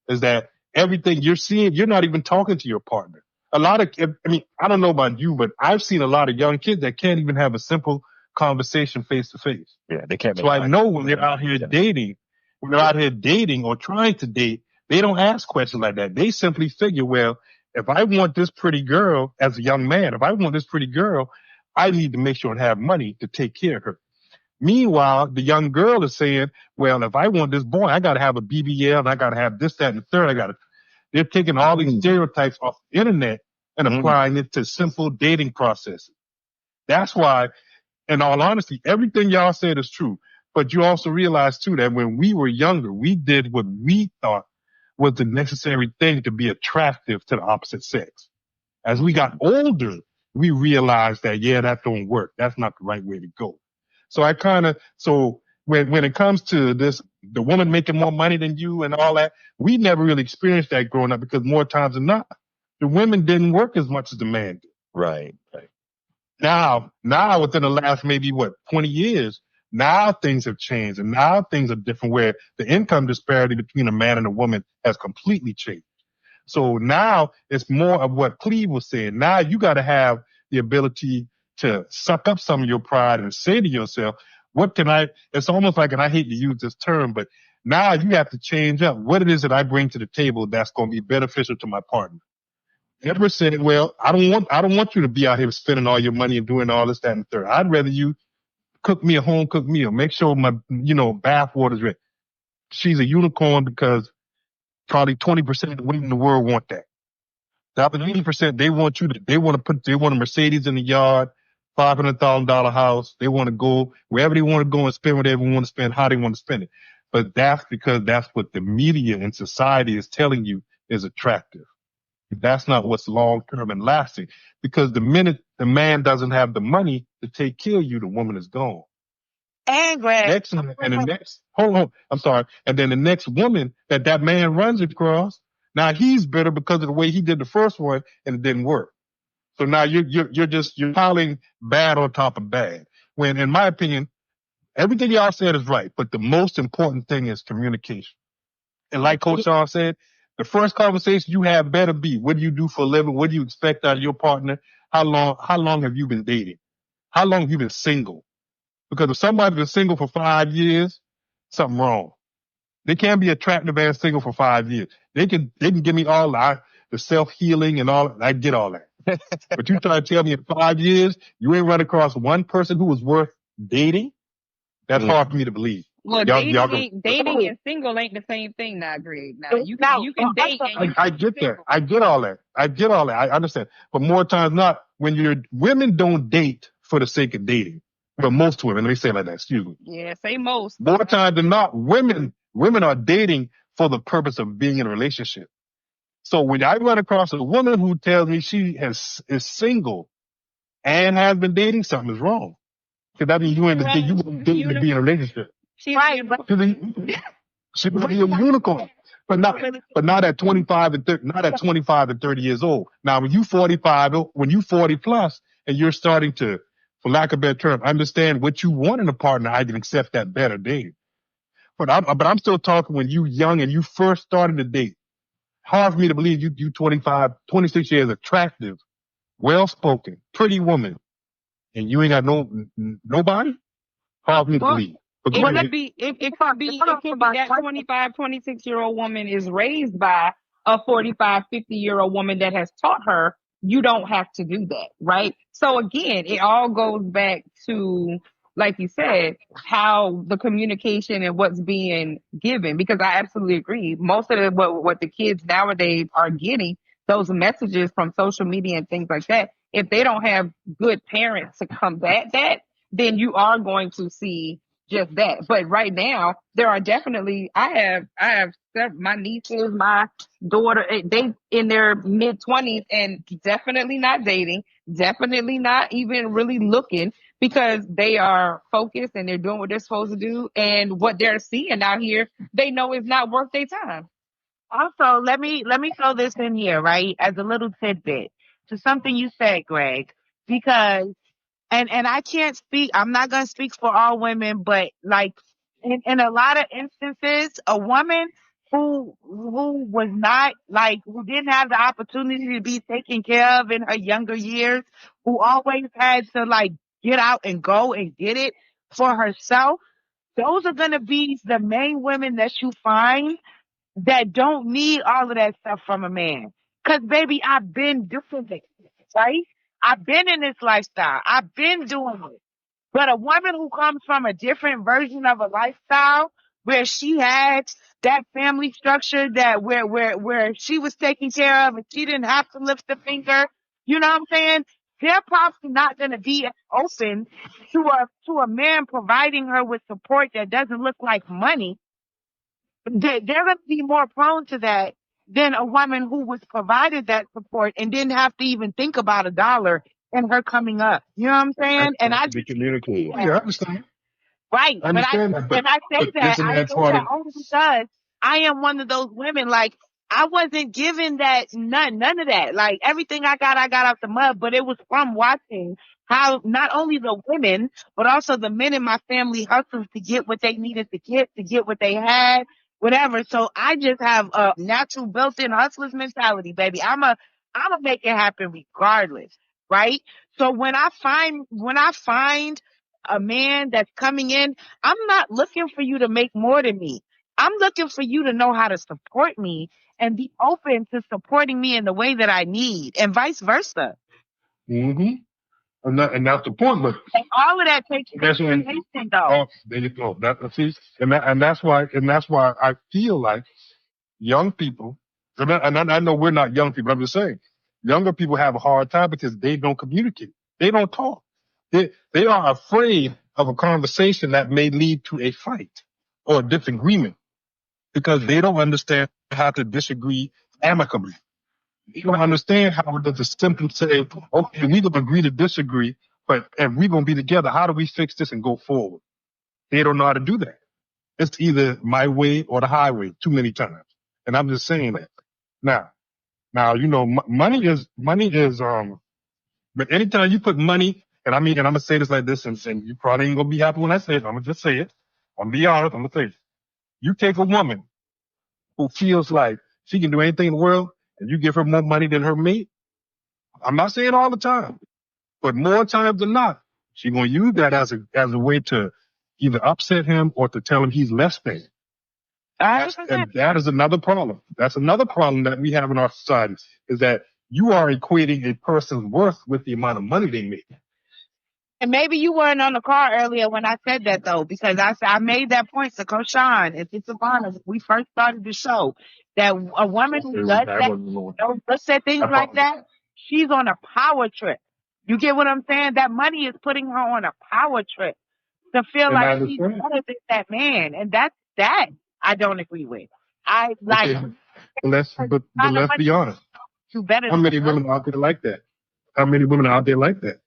is that everything you're seeing, you're not even talking to your partner. I don't know about you, but I've seen a lot of young kids that can't even have a simple conversation face to face. Yeah, they can't. So I know when they're out here dating, or trying to date, they don't ask questions like that. They simply figure, well, if I want this pretty girl as a young man, if I want this pretty girl, I need to make sure I have money to take care of her. Meanwhile, the young girl is saying, well, if I want this boy, I got to have a BBL and I got to have this, that, and the third. They're taking all these stereotypes off the internet and applying it to simple dating processes. That's why, in all honesty, everything y'all said is true. But you also realize too that when we were younger, we did what we thought was the necessary thing to be attractive to the opposite sex. As we got older, we realized that, yeah, that don't work. That's not the right way to go. So when it comes to this, the woman making more money than you and all that, we never really experienced that growing up because more times than not, the women didn't work as much as the man did. Right. Now within the last maybe 20 years, now things have changed and now things are different where the income disparity between a man and a woman has completely changed. So now it's more of what Cleve was saying. Now you got to have the ability to suck up some of your pride and say to yourself, it's almost like, and I hate to use this term, but now you have to change up what it is that I bring to the table that's going to be beneficial to my partner. Debra said, well, I don't want you to be out here spending all your money and doing all this, that, and the third. I'd rather you cook me a home cooked meal. Make sure my, bath water's ready. She's a unicorn because probably 20% of the women in the world want that. The other 80%, they want a Mercedes in the yard. $500,000 house. They want to go wherever they want to go and spend whatever they want to spend, how they want to spend it. But that's because that's what the media and society is telling you is attractive. That's not what's long term and lasting, because the minute the man doesn't have the money to take care of you, the woman is gone. And Greg, Hold on, I'm sorry. And then the next woman that man runs across, now he's bitter because of the way he did the first one and it didn't work. So now you're piling bad on top of bad. When in my opinion, everything y'all said is right, but the most important thing is communication. And like Coach Sean said, the first conversation you have better be, what do you do for a living? What do you expect out of your partner? How long have you been dating? How long have you been single? Because if somebody's been single for 5 years, something wrong. They can't be attractive and single for 5 years. They can give me all the self-healing and all. I get all that. But you try to tell me in 5 years, you ain't run across one person who was worth dating? That's hard for me to believe. Well, dating and single ain't the same thing now, Greg. Now you can date. I get that. I get all that. I understand. But more times not, when women don't date for the sake of dating. But most women, let me say it like that, excuse me. Yeah, say most. More times than not, women are dating for the purpose of being in a relationship. So when I run across a woman who tells me she is single and has been dating, something is wrong. Because that means you ain't dating to be in a relationship. She's right, but she could be a unicorn, but not at 25 and 30, not at 25 and 30 years old. Now, when you 40 plus, and you're starting to, for lack of a better term, understand what you want in a partner, I can accept that better dating. But I'm still talking when you young and you first started to date. Hard for me to believe you 25, 26 years, attractive, well spoken, pretty woman, and you ain't got nobody. Hard for me to believe. It could be that 25, 26-year-old woman is raised by a 45, 50-year-old woman that has taught her you don't have to do that, right? So again, it all goes back to, like you said, how the communication and what's being given, because I absolutely agree. Most of what the kids nowadays are getting, those messages from social media and things like that, if they don't have good parents to combat that, then you are going to see just that. But right now, there are definitely, I have my nieces, my daughter, they in their mid-20s and definitely not dating, definitely not even really looking, because they are focused and they're doing what they're supposed to do, and what they're seeing out here, they know is not worth their time. Also, let me throw this in here, right, as a little tidbit to something you said, Greg, because and I can't speak, I'm not going to speak for all women, but like in a lot of instances, a woman who was not like, who didn't have the opportunity to be taken care of in her younger years, who always had to like get out and go and get it for herself, those are going to be the main women that you find that don't need all of that stuff from a man. Cause baby, I've been doing it, right? I've been in this lifestyle. I've been doing it. But a woman who comes from a different version of a lifestyle where she had that family structure, that where she was taken care of and she didn't have to lift a finger, you know what I'm saying? They're probably not going to be open to a man providing her with support that doesn't look like money. They're going to be more prone to that than a woman who was provided that support and didn't have to even think about a dollar in her coming up. You know what I'm saying? And I be communicating. Yeah, I understand. right. I understand But I say that only because I am one of those women. Like, I wasn't given that, none of that. Like, everything I got out the mud, but it was from watching how not only the women, but also the men in my family hustled to get what they needed to get what they had, whatever. So I just have a natural built-in hustler's mentality, baby. I'ma make it happen regardless, right? So when I find a man that's coming in, I'm not looking for you to make more than me. I'm looking for you to know how to support me and be open to supporting me in the way that I need, and vice versa. Mm-hmm. And that's the point. But and all of that takes communication, though. Oh, there you go. And that's why I feel like young people, and I know we're not young people. I'm just saying, younger people have a hard time because they don't communicate. They don't talk. They are afraid of a conversation that may lead to a fight or a disagreement because they don't understand how to disagree amicably. They don't understand how to just simply say, okay, we gonna agree to disagree, and we're gonna be together. How do we fix this and go forward? They don't know how to do that. It's either my way or the highway too many times. And I'm just saying that. Now, money is, but anytime you put money, and I'm going to say this like this, and you probably ain't going to be happy when I say it. I'm going to just say it. I'm going to be honest. I'm going to say it. You take a woman who feels like she can do anything in the world, and you give her more money than her mate. I'm not saying all the time, but more times than not, she's going to use that as a way to either upset him or to tell him he's less than. And that is another problem. That's another problem that we have in our society is that you are equating a person's worth with the amount of money they make. And maybe you weren't on the call earlier when I said that though, because I made that point to Coach Sean and to TIvona when we first started the show that a woman who does that, does say things like that, she's on a power trip. You get what I'm saying? That money is putting her on a power trip to feel And like she's better than that man, and that I don't agree with. I like. Okay. But let's be honest. You better. How many women out there like that? How many women out there like that?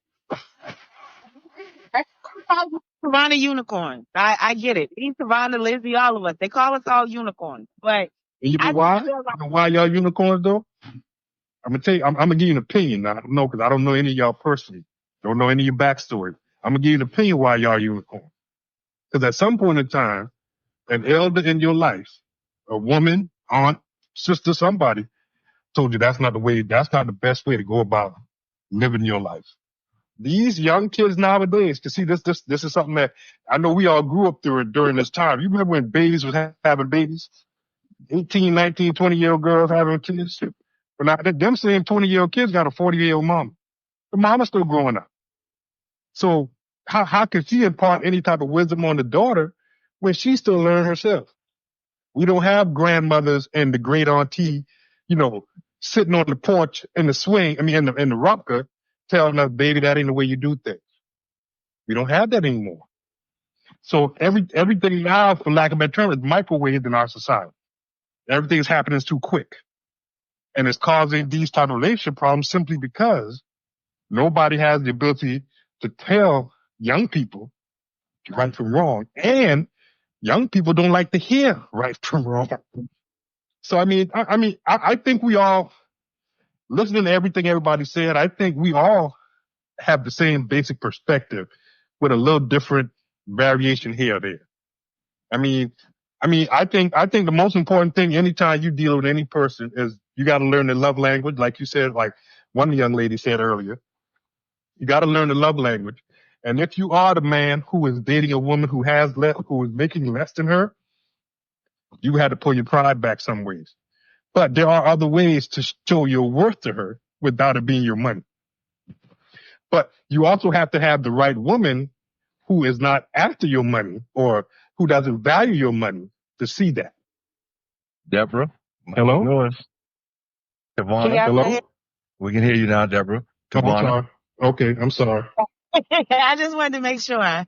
TIvona unicorns. I get it. Me, TIvona, Lizzie, all of us. They call us all unicorns. But you know why? You know why y'all unicorns though? I'm gonna tell you. I'm gonna give you an opinion. I don't know because I don't know any of y'all personally. Don't know any of your backstory. I'm gonna give you an opinion why y'all unicorns. Because at some point in time, an elder in your life, a woman, aunt, sister, somebody, told you that's not the best way to go about living your life. These young kids nowadays, to see this is something that I know we all grew up through during this time. You remember when babies was having babies? 18, 19, 20-year-old girls having kids. But now them same 20-year-old kids got a 40-year-old mama. The mama's still growing up. So how can she impart any type of wisdom on the daughter when she's still learning herself? We don't have grandmothers and the great auntie, sitting on the porch in the swing, in the rocker, telling us, baby, that ain't the way you do things. We don't have that anymore. So everything now, for lack of a better term, is microwaved in our society. Everything's happening too quick. And it's causing these type of relationship problems simply because nobody has the ability to tell young people right from wrong. And young people don't like to hear right from wrong. So, I think we all, listening to everything everybody said, I think we all have the same basic perspective with a little different variation here or there. I think the most important thing anytime you deal with any person is you got to learn the love language. Like you said, like one young lady said earlier, you got to learn the love language. And if you are the man who is dating a woman who is making less than her, you had to pull your pride back some ways. But there are other ways to show your worth to her without it being your money. But you also have to have the right woman who is not after your money or who doesn't value your money to see that. Debra? Hello? Yours. TIvona? Hello? We can hear you now, Debra. TIvona? Okay, I'm sorry. I just wanted to make sure. I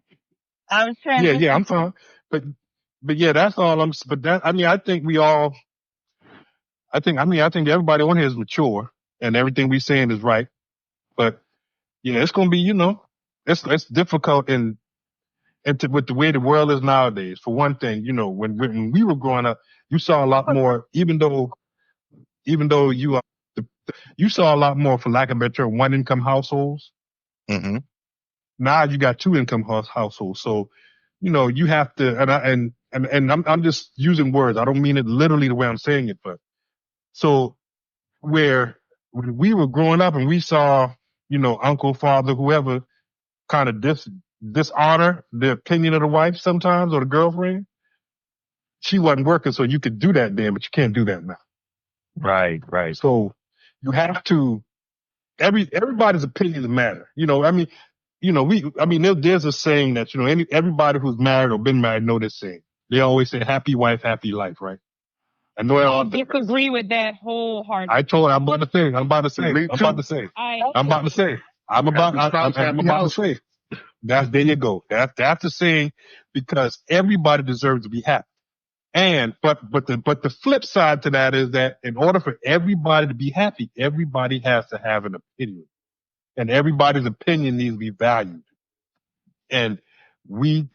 was trying to. Yeah, I'm fine. But yeah, that's all I think we all, I think everybody on here is mature and everything we saying is right. But yeah, it's going to be, it's difficult with the way the world is nowadays. For one thing, when we were growing up, you saw a lot more, even though you saw a lot more, for lack of a better term, one income households. Mm-hmm. Now you got two income households. So, you have to, and I'm just using words. I don't mean it literally the way I'm saying it, but so when we were growing up and we saw, uncle, father, whoever kind of dishonor the opinion of the wife sometimes or the girlfriend, she wasn't working. So you could do that then, but you can't do that now. Right. So you have to, everybody's opinions matter. There's a saying that, everybody who's married or been married know this saying. They always say happy wife, happy life, right? I know I disagree with that wholeheartedly. I'm about to say. There you go. That's the saying, because everybody deserves to be happy. But the flip side to that is that in order for everybody to be happy, everybody has to have an opinion, and everybody's opinion needs to be valued. And we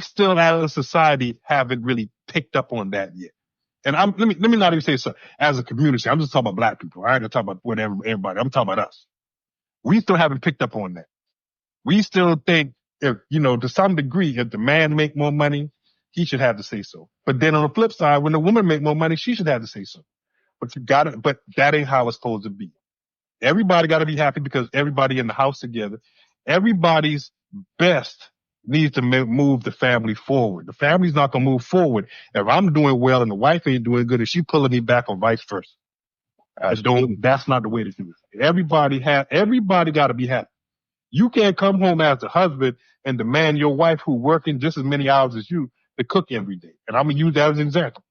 still as a society haven't really picked up on that yet. And let me not even say so as a community. I'm just talking about black people. I ain't gonna talk about whatever everybody. I'm talking about us. We still haven't picked up on that. We still think, if, to some degree, if the man make more money, he should have to say so. But then on the flip side, when the woman make more money, she should have to say so. But that ain't how it's supposed to be. Everybody got to be happy because everybody in the house together. Everybody's best needs to move the family forward. The family's not going to move forward if I'm doing well and the wife ain't doing good, and she pulling me back, or vice versa. That's not the way to do it. Everybody got to be happy. You can't come home as a husband and demand your wife, who working just as many hours as you, to cook every day. And I'm going to use that as an example.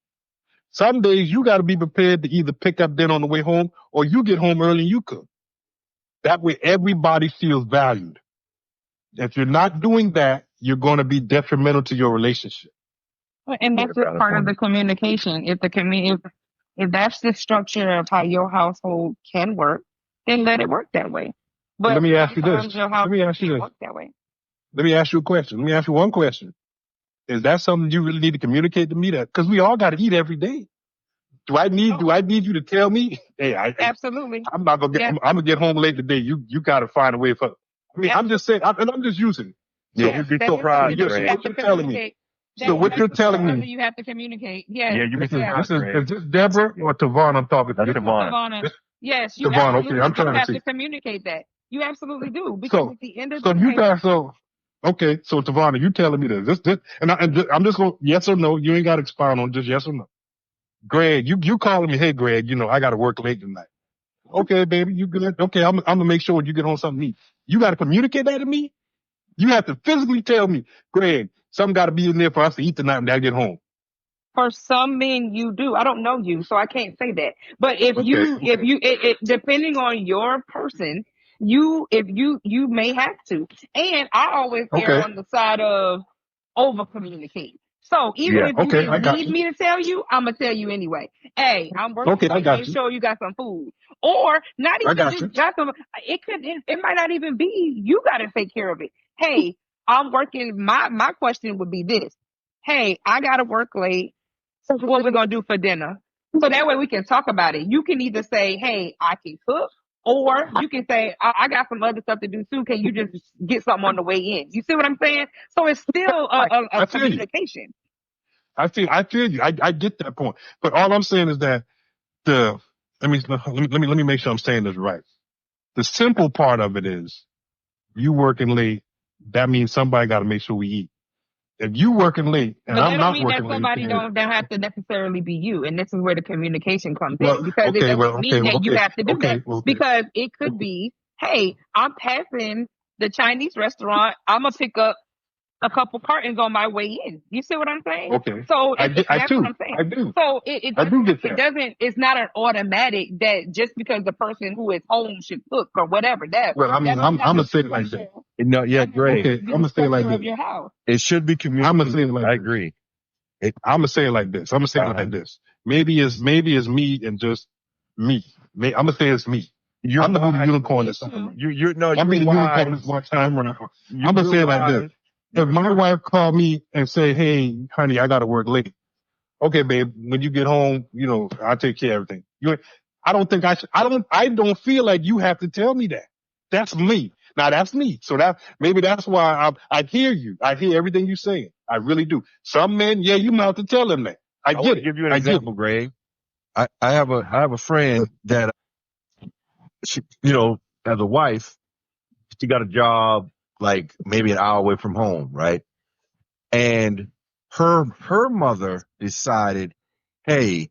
Some days you got to be prepared to either pick up dinner on the way home, or you get home early and you cook. That way everybody feels valued. If you're not doing that, you're going to be detrimental to your relationship. And that's just part of the communication. If that's the structure of how your household can work, then let it work that way. But let me ask you this. Let me ask you a question. Let me ask you one question. Is that something you really need to communicate to me? That because we all got to eat every day. Do I need you to tell me? Hey, absolutely. I'm not gonna get. I'm gonna get home late today. You got to find a way for. I mean, I'm just saying, I'm just using it. So you'd be surprised. What you're telling me. So what you're telling me. You have to communicate. Yes. Yeah, you can. Is this Debra or TIvona I'm talking to? TIvona. Yes, you TIvona. absolutely Okay, I'm trying have to to communicate that. You absolutely do, because at the end of the day. Okay, so TIvona, you telling me this, and I'm just going yes or no. You ain't got to expound on just yes or no. Greg, you calling me? Hey, Greg, I got to work late tonight. Okay, baby, you good? Okay, I'm gonna make sure you get home something to eat. You got to communicate that to me. You have to physically tell me, Greg, something got to be in there for us to eat tonight when I get home. For some men, you do. I don't know you, so I can't say that. But if depending on your person, you may have to. And I always err on the side of over communicate. So even if you didn't need me to tell you, I'm gonna tell you anyway. Hey, I'm working. Okay, make sure you got some food, or not even just got some. It might not even be you got to take care of it. Hey, I'm working. My question would be this. Hey, I gotta work late. So what we're gonna do for dinner? So that way we can talk about it. You can either say, "Hey, I can cook," or you can say, I got some other stuff to do too. Can you just get something on the way in? You see what I'm saying? So it's still a communication. I feel you. I get that point. But all I'm saying is that let me make sure I'm saying this right. The simple part of it is you working late. That means somebody got to make sure we eat. If you working late and I'm not working late, that somebody don't have to necessarily be you, and this is where the communication comes in, because it doesn't mean that you have to do that. Because it could be, hey, I'm passing the Chinese restaurant, I'm gonna pick up a couple cartons on my way in. You see what I'm saying? Okay. So I do. What I'm saying. I do. So I do get that. It doesn't. It's not an automatic that just because the person who is home should cook or whatever. Well, I mean, I'm gonna say it like that. No, yeah, great. Okay, I'm gonna say it like this. It should be communicated. I'm gonna say it like I agree. I'm gonna say it like this. Like this. Maybe it's me and just me. I'm gonna say it's me. I'm the unicorn this time. I'm the unicorn this one time around. I'm gonna say it like this. If my wife called me and say, "Hey, honey, I gotta work late." Okay, babe, when you get home, I'll take care of everything. I don't think I should. I don't feel like you have to tell me that. That's me. Now that's me. So maybe that's why I hear you. I hear everything you're saying. I really do. Some men, you might have to tell them that. I get it. Give you an example, Greg. I have a friend that, she, as a wife, she got a job like maybe an hour away from home, right? And her mother decided, hey,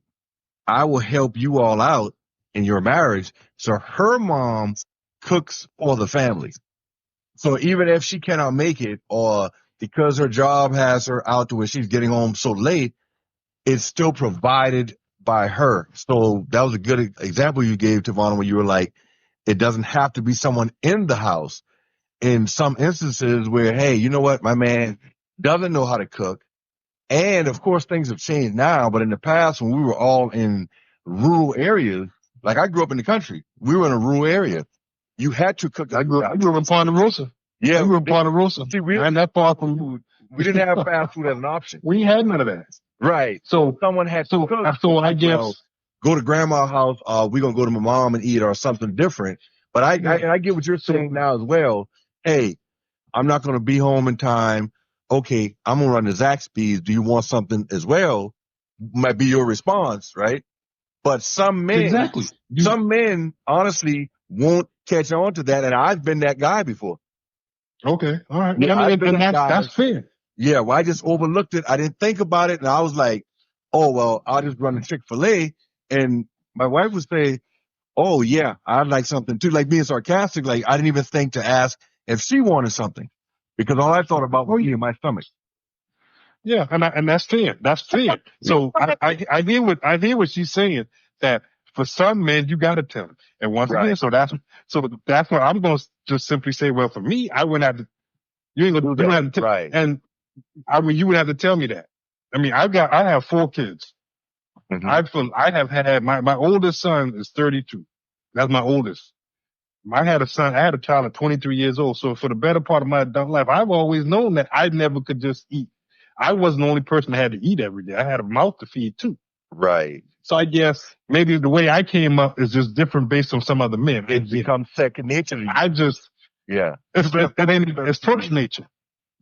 I will help you all out in your marriage. So her mom cooks for the family. So even if she cannot make it, or because her job has her out to where she's getting home so late, it's still provided by her. So that was a good example you gave, TIvona, when you were like, it doesn't have to be someone in the house. in some instances where, hey, you know what? My man doesn't know how to cook. And of course, things have changed now, but in the past, when we were all in rural areas, like I grew up in the country, we were in a rural area. You had to cook. I grew up in Ponderosa. Yeah. I grew up in Ponderosa. See, I'm not far from food. We didn't have fast food as an option. We had none of that. Right. So someone had to cook. So I guess, well, go to grandma's house. We're going to go to my mom and eat or something different. But I get what you're saying now as well. Hey, I'm not going to be home in time. Okay, I'm going to run to Zaxby's. Do you want something as well? Might be your response, right? But some men honestly won't catch on to that. And I've been that guy before. Okay. All right. Yeah, I mean, and that's fair. Yeah. Well, I just overlooked it. I didn't think about it. And I was like, oh, well, I'll just run to Chick-fil-A. And my wife would say, oh yeah, I'd like something too. Like being sarcastic. Like I didn't even think to ask if she wanted something because all I thought about was in my stomach. Yeah. And that's fair. That's fair. So I hear what she's saying, that for some men, you got to tell them. And once again, so that's what I'm going to just simply say, well, for me, I wouldn't have to, you ain't going to do that. Right. And I mean, you would have to tell me that. I mean, I have 4 kids. Mm-hmm. I have had, my oldest son is 32. That's my oldest. I had a child at 23 years old. So for the better part of my adult life, I've always known that I never could just eat. I wasn't the only person that had to eat every day. I had a mouth to feed too. Right. So I guess maybe the way I came up is just different based on some other men. It becomes second nature. It's first nature.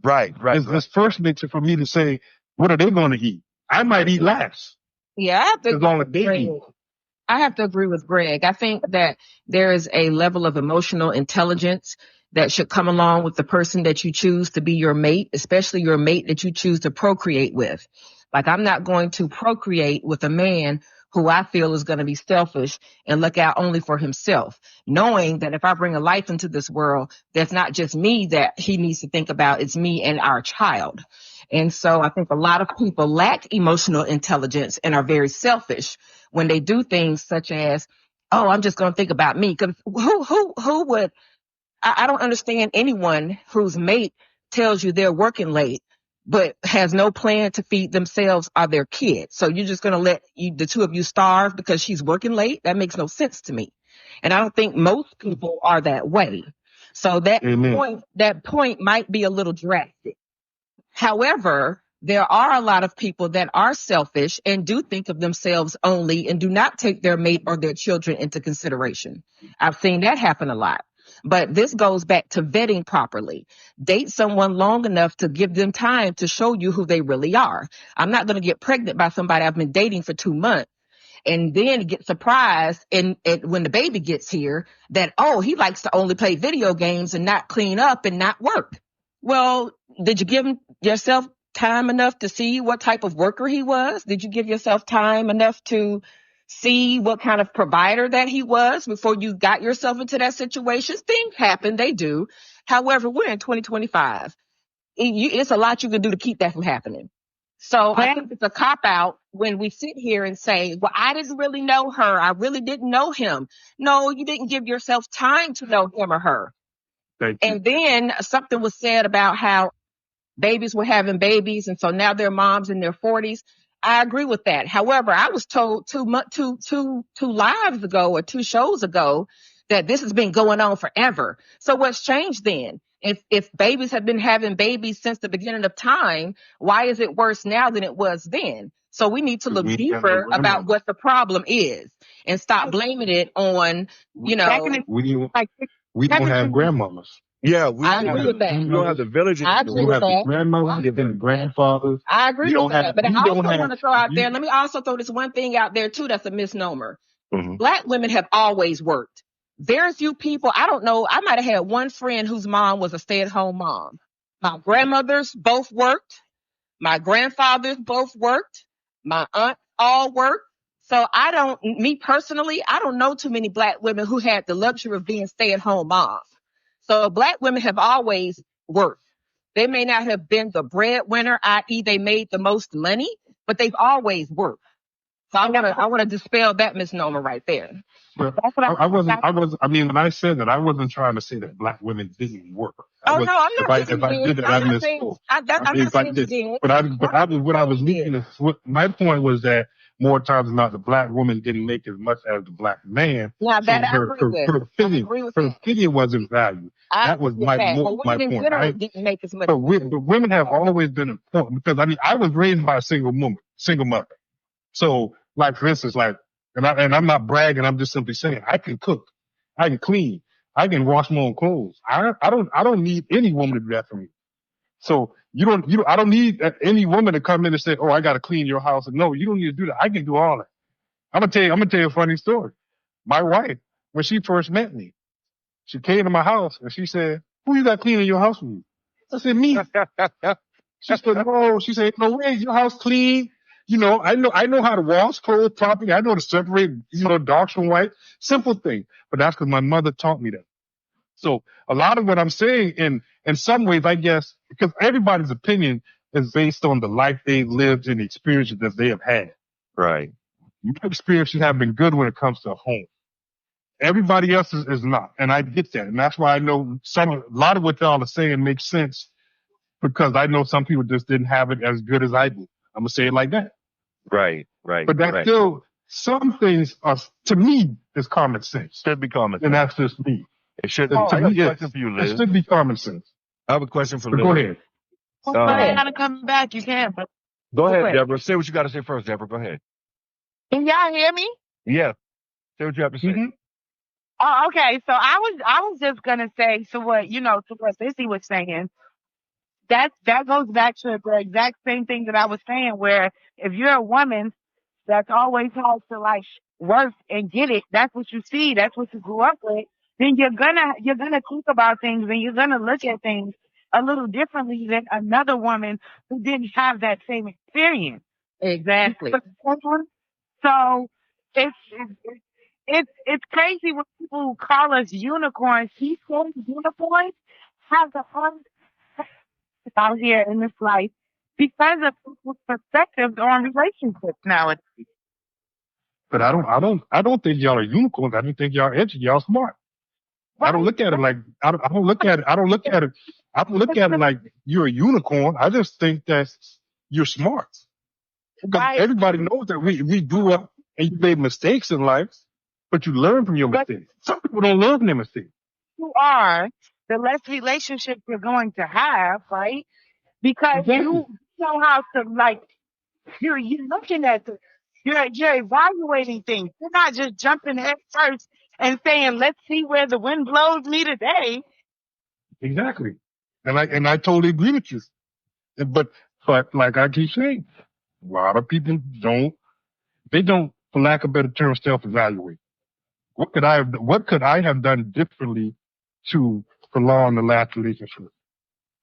Right. It's first nature for me to say, what are they going to eat? I might eat last. Yeah, as long as they eat. I have to agree with Greg. I think that there is a level of emotional intelligence that should come along with the person that you choose to be your mate, especially your mate that you choose to procreate with. Like, I'm not going to procreate with a man who I feel is going to be selfish and look out only for himself, knowing that if I bring a life into this world, that's not just me that he needs to think about, it's me and our child. And so I think a lot of people lack emotional intelligence and are very selfish when they do things such as, oh, I'm just going to think about me. Because who would, I don't understand anyone whose mate tells you they're working late, but has no plan to feed themselves or their kids. So you're just going to let the two of you starve because she's working late? That makes no sense to me. And I don't think most people are that way. So that point might be a little drastic. However, there are a lot of people that are selfish and do think of themselves only and do not take their mate or their children into consideration. I've seen that happen a lot. But this goes back to vetting properly. Date someone long enough to give them time to show you who they really are. I'm not going to get pregnant by somebody I've been dating for 2 months and then get surprised when the baby gets here that, oh, he likes to only play video games and not clean up and not work. Well, did you give yourself time enough to see what type of worker he was? Did you give yourself time enough to see what kind of provider that he was before you got yourself into that situation? Things happen, they do. However, we're in 2025. It's a lot you can do to keep that from happening. So I think it's a cop-out when we sit here and say, well, I didn't really know her. I really didn't know him. No, you didn't give yourself time to know him or her. And then something was said about how babies were having babies, and so now they're moms in their 40s. I agree with that. However, I was told two lives ago or 2 shows ago that this has been going on forever. So what's changed then? If babies have been having babies since the beginning of time, why is it worse now than it was then? So we need to look deeper about what the problem is and stop blaming it on, we don't have grandmamas. Yeah, I agree with that. We don't have the village. I agree with that. Grandmothers, you have the grandfathers. I agree with that. But I also want to throw out there, let me also throw this one thing out there too that's a misnomer. Mm-hmm. Black women have always worked. Very few people, I don't know, I might have had one friend whose mom was a stay-at-home mom. My grandmothers both worked. My grandfathers both worked. My aunts all worked. So me personally, I don't know too many Black women who had the luxury of being stay-at-home moms. So Black women have always worked. They may not have been the breadwinner, i.e. they made the most money, but they've always worked. So I want to dispel that misnomer right there. Well, I mean, when I said that, I wasn't trying to say that Black women didn't work. Oh no, I'm if not I saying if I you did did. that, I'm I not saying misspoke. I'm If not I saying you did, did. what I was I'm saying leading you did. is my point was that more times than not, the black woman didn't make as much as the black man, Now so that I agree with. I agree with her that. opinion wasn't valued. I That agree was with that. But my women in point. general didn't make as much But women have always been important because I mean I was raised by a single mother. So like for instance, like and I'm not bragging, I'm just simply saying I can cook, I can clean, I can wash my own clothes. I don't need any woman to do that for me. So I don't need any woman to come in and say, oh, I got to clean your house. No, you don't need to do that. I can do all that. I'm gonna tell you a funny story. My wife, when she first met me, she came to my house and she said, who you got cleaning your house with you? I said, me. She said, no, she said, no way, your house clean. You know, I know how to wash clothes properly. I know to separate, darks from white. Simple thing. But that's because my mother taught me that. So a lot of what I'm saying in some ways, I guess, because everybody's opinion is based on the life they lived and the experiences that they have had. Right. My experiences have been good when it comes to home. Everybody else is not. And I get that. And that's why I know a lot of what y'all are saying makes sense because I know some people just didn't have it as good as I do. I'm going to say it like that. Right. But that's still, some things are, to me, is common sense. Should be common sense. And that's just me. It should be. To I have me, a question for you, Liz. it should be common sense. I have a question for But Liz. go ahead. Well, I gotta come back. You can, but Go ahead, quick. Deborah. Say what you got to say first, Deborah. Go ahead. Can y'all hear me? Yeah. Say what you have to say. Mm-hmm. Oh, okay. So I was just gonna say to what Lizzie was saying. That goes back to the exact same thing that I was saying, where if you're a woman that's always has to like work and get it, that's what you see, that's what you grew up with, then you're gonna think about things and you're gonna look at things a little differently than another woman who didn't have that same experience. Exactly. So it's crazy when people call us unicorns. He says unicorns have the hardest out here in this life because of people's perspectives on relationships nowadays. But I don't think y'all are unicorns. I don't think y'all edgy. Y'all smart. I don't look at it like, I don't look at it. I don't look at it like you're a unicorn. I just think that you're smart. Because everybody knows that we grew up and you made mistakes in life, but you learn from your mistakes. Some people don't learn from their mistakes. You are, the less relationships you're going to have, right? Because you know how to like you're looking at the you're evaluating things. You're not just jumping head first and saying, let's see where the wind blows me today. Exactly. And I totally agree with you. But like I keep saying, a lot of people don't, for lack of a better term, self-evaluate. What could I have done differently to prolong the last relationship?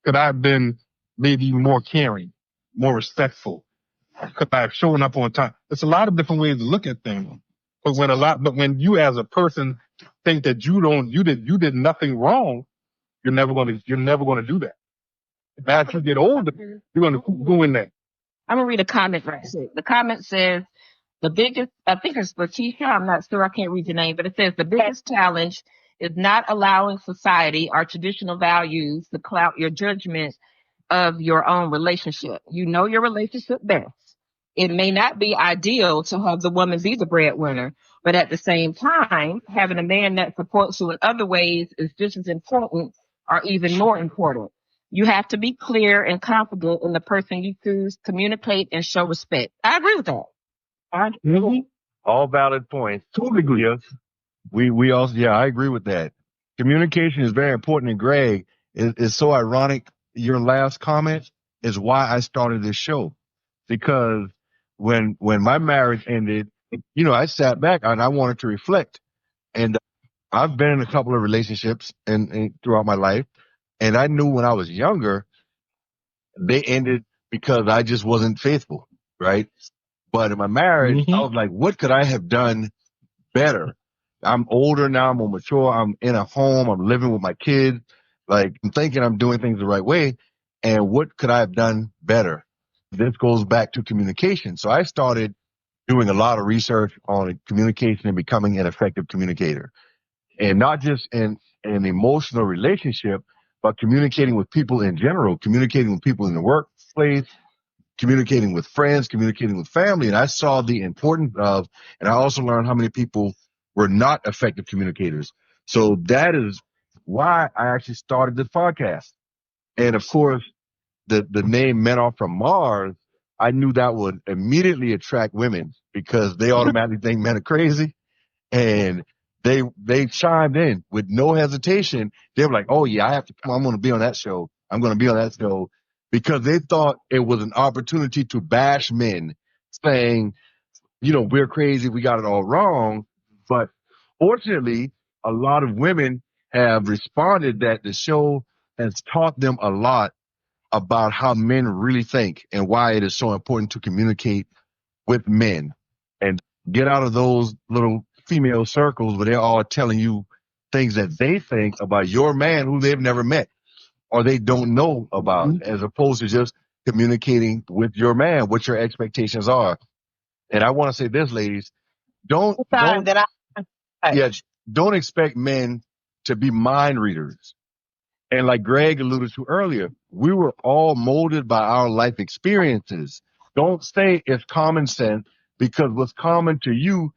Could I have been maybe more caring, more respectful? Could I have shown up on time? There's a lot of different ways to look at things. But when you as a person think that you did nothing wrong, you're never going to do that. As you get older, you're going to keep doing that. I'm gonna read a comment right quick. The comment says the biggest, I think it's Letitia, I'm not sure, I can't read your name, but it says the biggest challenge is not allowing society or traditional values to cloud your judgment of your own relationship. You know your relationship best. It may not be ideal to have the woman be the breadwinner, but at the same time, having a man that supports you in other ways is just as important or even more important. You have to be clear and confident in the person you choose, communicate and show respect. I agree with that. All valid points. Totally agree. Yes. We also, yeah, I agree with that. Communication is very important. And Greg, it's so ironic. Your last comment is why I started this show, because when my marriage ended, I sat back and I wanted to reflect. And I've been in a couple of relationships and throughout my life. And I knew when I was younger, they ended because I just wasn't faithful. Right. But in my marriage, I was like, what could I have done better? I'm older now. I'm more mature. I'm in a home. I'm living with my kids. Like, I'm thinking I'm doing things the right way. And what could I have done better? This goes back to communication. So I started doing a lot of research on communication and becoming an effective communicator. And not just in an emotional relationship, but communicating with people in general, communicating with people in the workplace, communicating with friends, communicating with family. And I saw the importance of, and I also learned how many people were not effective communicators. So that is why I actually started this podcast. And of course, the name Men Are From Mars, I knew that would immediately attract women because they automatically think men are crazy. And they chimed in with no hesitation. They were like, "Oh yeah, I have to come. I'm going to be on that show. I'm going to be on that show," because they thought it was an opportunity to bash men, saying, we're crazy, we got it all wrong. But fortunately, a lot of women have responded that the show has taught them a lot about how men really think and why it is so important to communicate with men and get out of those little female circles where they're all telling you things that they think about your man who they've never met or they don't know about, as opposed to just communicating with your man what your expectations are. And I want to say this, ladies, don't Time don't that yeah, don't expect men to be mind readers. And like Greg alluded to earlier, we were all molded by our life experiences. Don't say it's common sense because what's common to you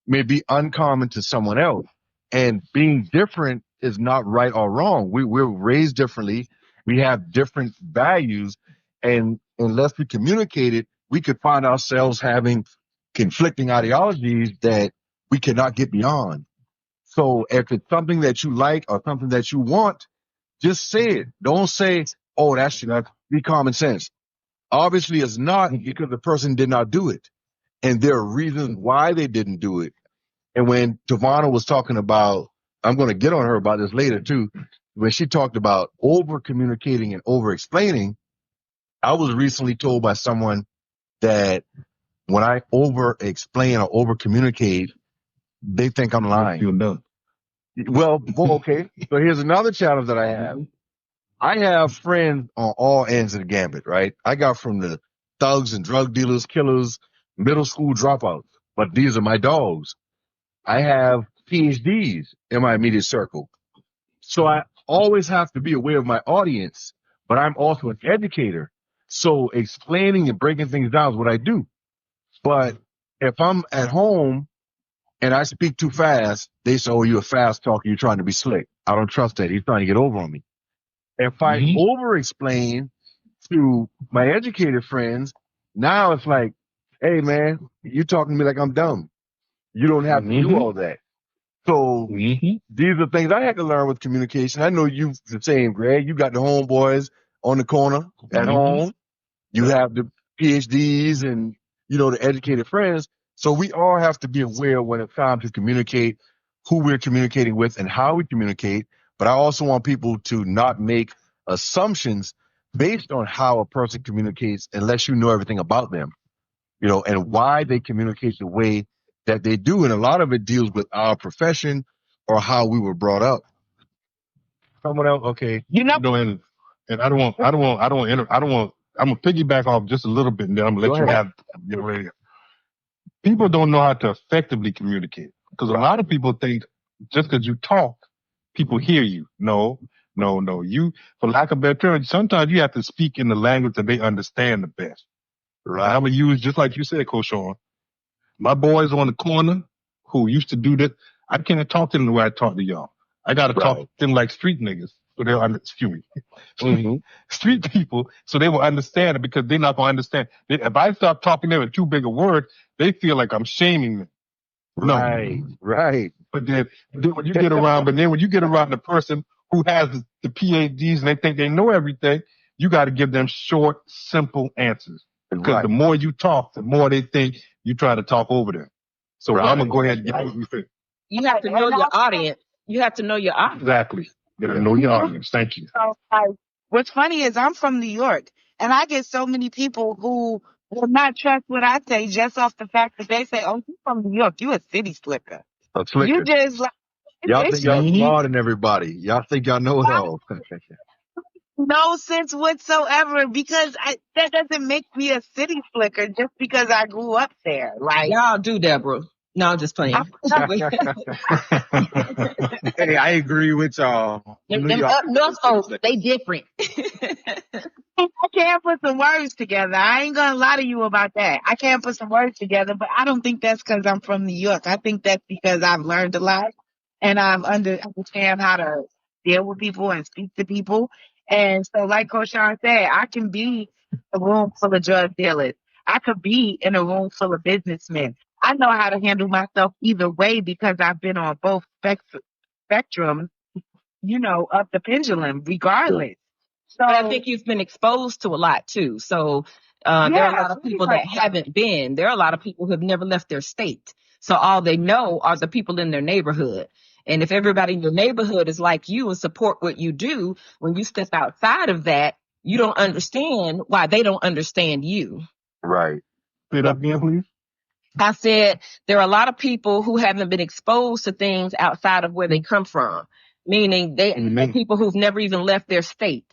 may be uncommon to someone else. And being different is not right or wrong. We're raised differently. We have different values. And unless we communicate it, we could find ourselves having conflicting ideologies that we cannot get beyond. So if it's something that you like or something that you want, just say it. Don't say, "Oh, that should not be common sense." Obviously, it's not because the person did not do it. And there are reasons why they didn't do it. And when TIvona was talking about, I'm going to get on her about this later too, when she talked about over communicating and over explaining, I was recently told by someone that when I over explain or over communicate, they think I'm lying. Feel dumb. Well, okay. So here's another challenge that I have. I have friends on all ends of the gambit, right? I got from the thugs and drug dealers, killers, middle school dropouts, but these are my dogs. I have PhDs in my immediate circle. So I always have to be aware of my audience, but I'm also an educator. So explaining and breaking things down is what I do. But if I'm at home and I speak too fast, they say, "Oh, you're a fast talker. You're trying to be slick." I don't trust that. He's trying to get over on me. If I over explain to my educated friends, now it's like, "Hey man, you talking to me like I'm dumb. You don't have to do all that." So these are things I had to learn with communication. I know you the same, Greg. You got the homeboys on the corner at home. You have the PhDs and, the educated friends. So we all have to be aware when it's time to communicate, who we're communicating with and how we communicate. But I also want people to not make assumptions based on how a person communicates unless you know everything about them, and why they communicate the way that they do. And a lot of it deals with our profession or how we were brought up. Someone else, okay. And I don't want, I'm gonna piggyback off just a little bit and then I'm gonna let you have your way. People don't know how to effectively communicate because a lot of people think just because you talk, people hear you. No. You, for lack of a better term, sometimes you have to speak in the language that they understand the best. Right. I'm gonna use, just like you said, Coach Sean, my boys on the corner who used to do that, I can't talk to them the way I talk to y'all. I gotta talk to them like street niggas. So they'll excuse me. Street people, so they will understand it because they're not gonna understand. If I start talking to them in too big a word, they feel like I'm shaming them. Right. But then when you get around, the person who has the PhDs and they think they know everything, you got to give them short, simple answers. Because the more you talk, the more they think you try to talk over them. So I'm gonna go ahead and get what you think. You have to know your audience. You have to know your audience. Exactly. You gotta know your audience. Thank you. What's funny is I'm from New York, and I get so many people who will not trust what I say just off the fact that they say, "Oh, you from New York? You a city slicker. You just like." Y'all think y'all smarter than everybody. Y'all think y'all know it all. No sense whatsoever because that doesn't make me a city slicker just because I grew up there. Like y'all do, Debra. No, I'm just playing. Hey, I agree with y'all. New Them York up people north is folks, different. they different. I can't put some words together. I ain't gonna lie to you about that. I can't put some words together, but I don't think that's because I'm from New York. I think that's because I've learned a lot and understand how to deal with people and speak to people. And so, like Coach Sean said, I can be a room full of drug dealers. I could be in a room full of businessmen. I know how to handle myself either way because I've been on both spectrums, of the pendulum, regardless. So, But I think you've been exposed to a lot too. So there are a lot of people that haven't been. There are a lot of people who have never left their state. So all they know are the people in their neighborhood. And if everybody in your neighborhood is like you and support what you do, when you step outside of that, you don't understand why they don't understand you. Right. Say that again, please. I said there are a lot of people who haven't been exposed to things outside of where they come from, meaning they people who've never even left their state.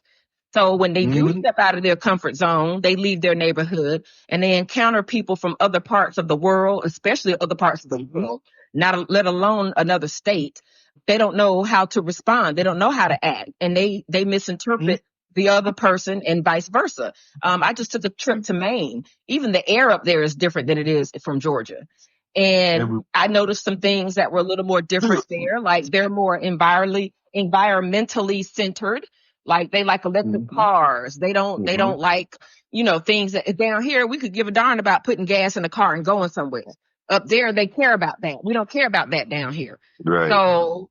So when they do step out of their comfort zone, they leave their neighborhood and they encounter people from other parts of the world, especially other parts of the world, not let alone another state. They don't know how to respond. They don't know how to act, and they misinterpret the other person and vice versa. I just took a trip to Maine. Even the air up there is different than it is from Georgia. And I noticed some things that were a little more different there. Like they're more environmentally centered. Like they like electric cars. They don't like, things that down here we could give a darn about putting gas in a car and going somewhere. Up there, they care about that. We don't care about that down here. Right. So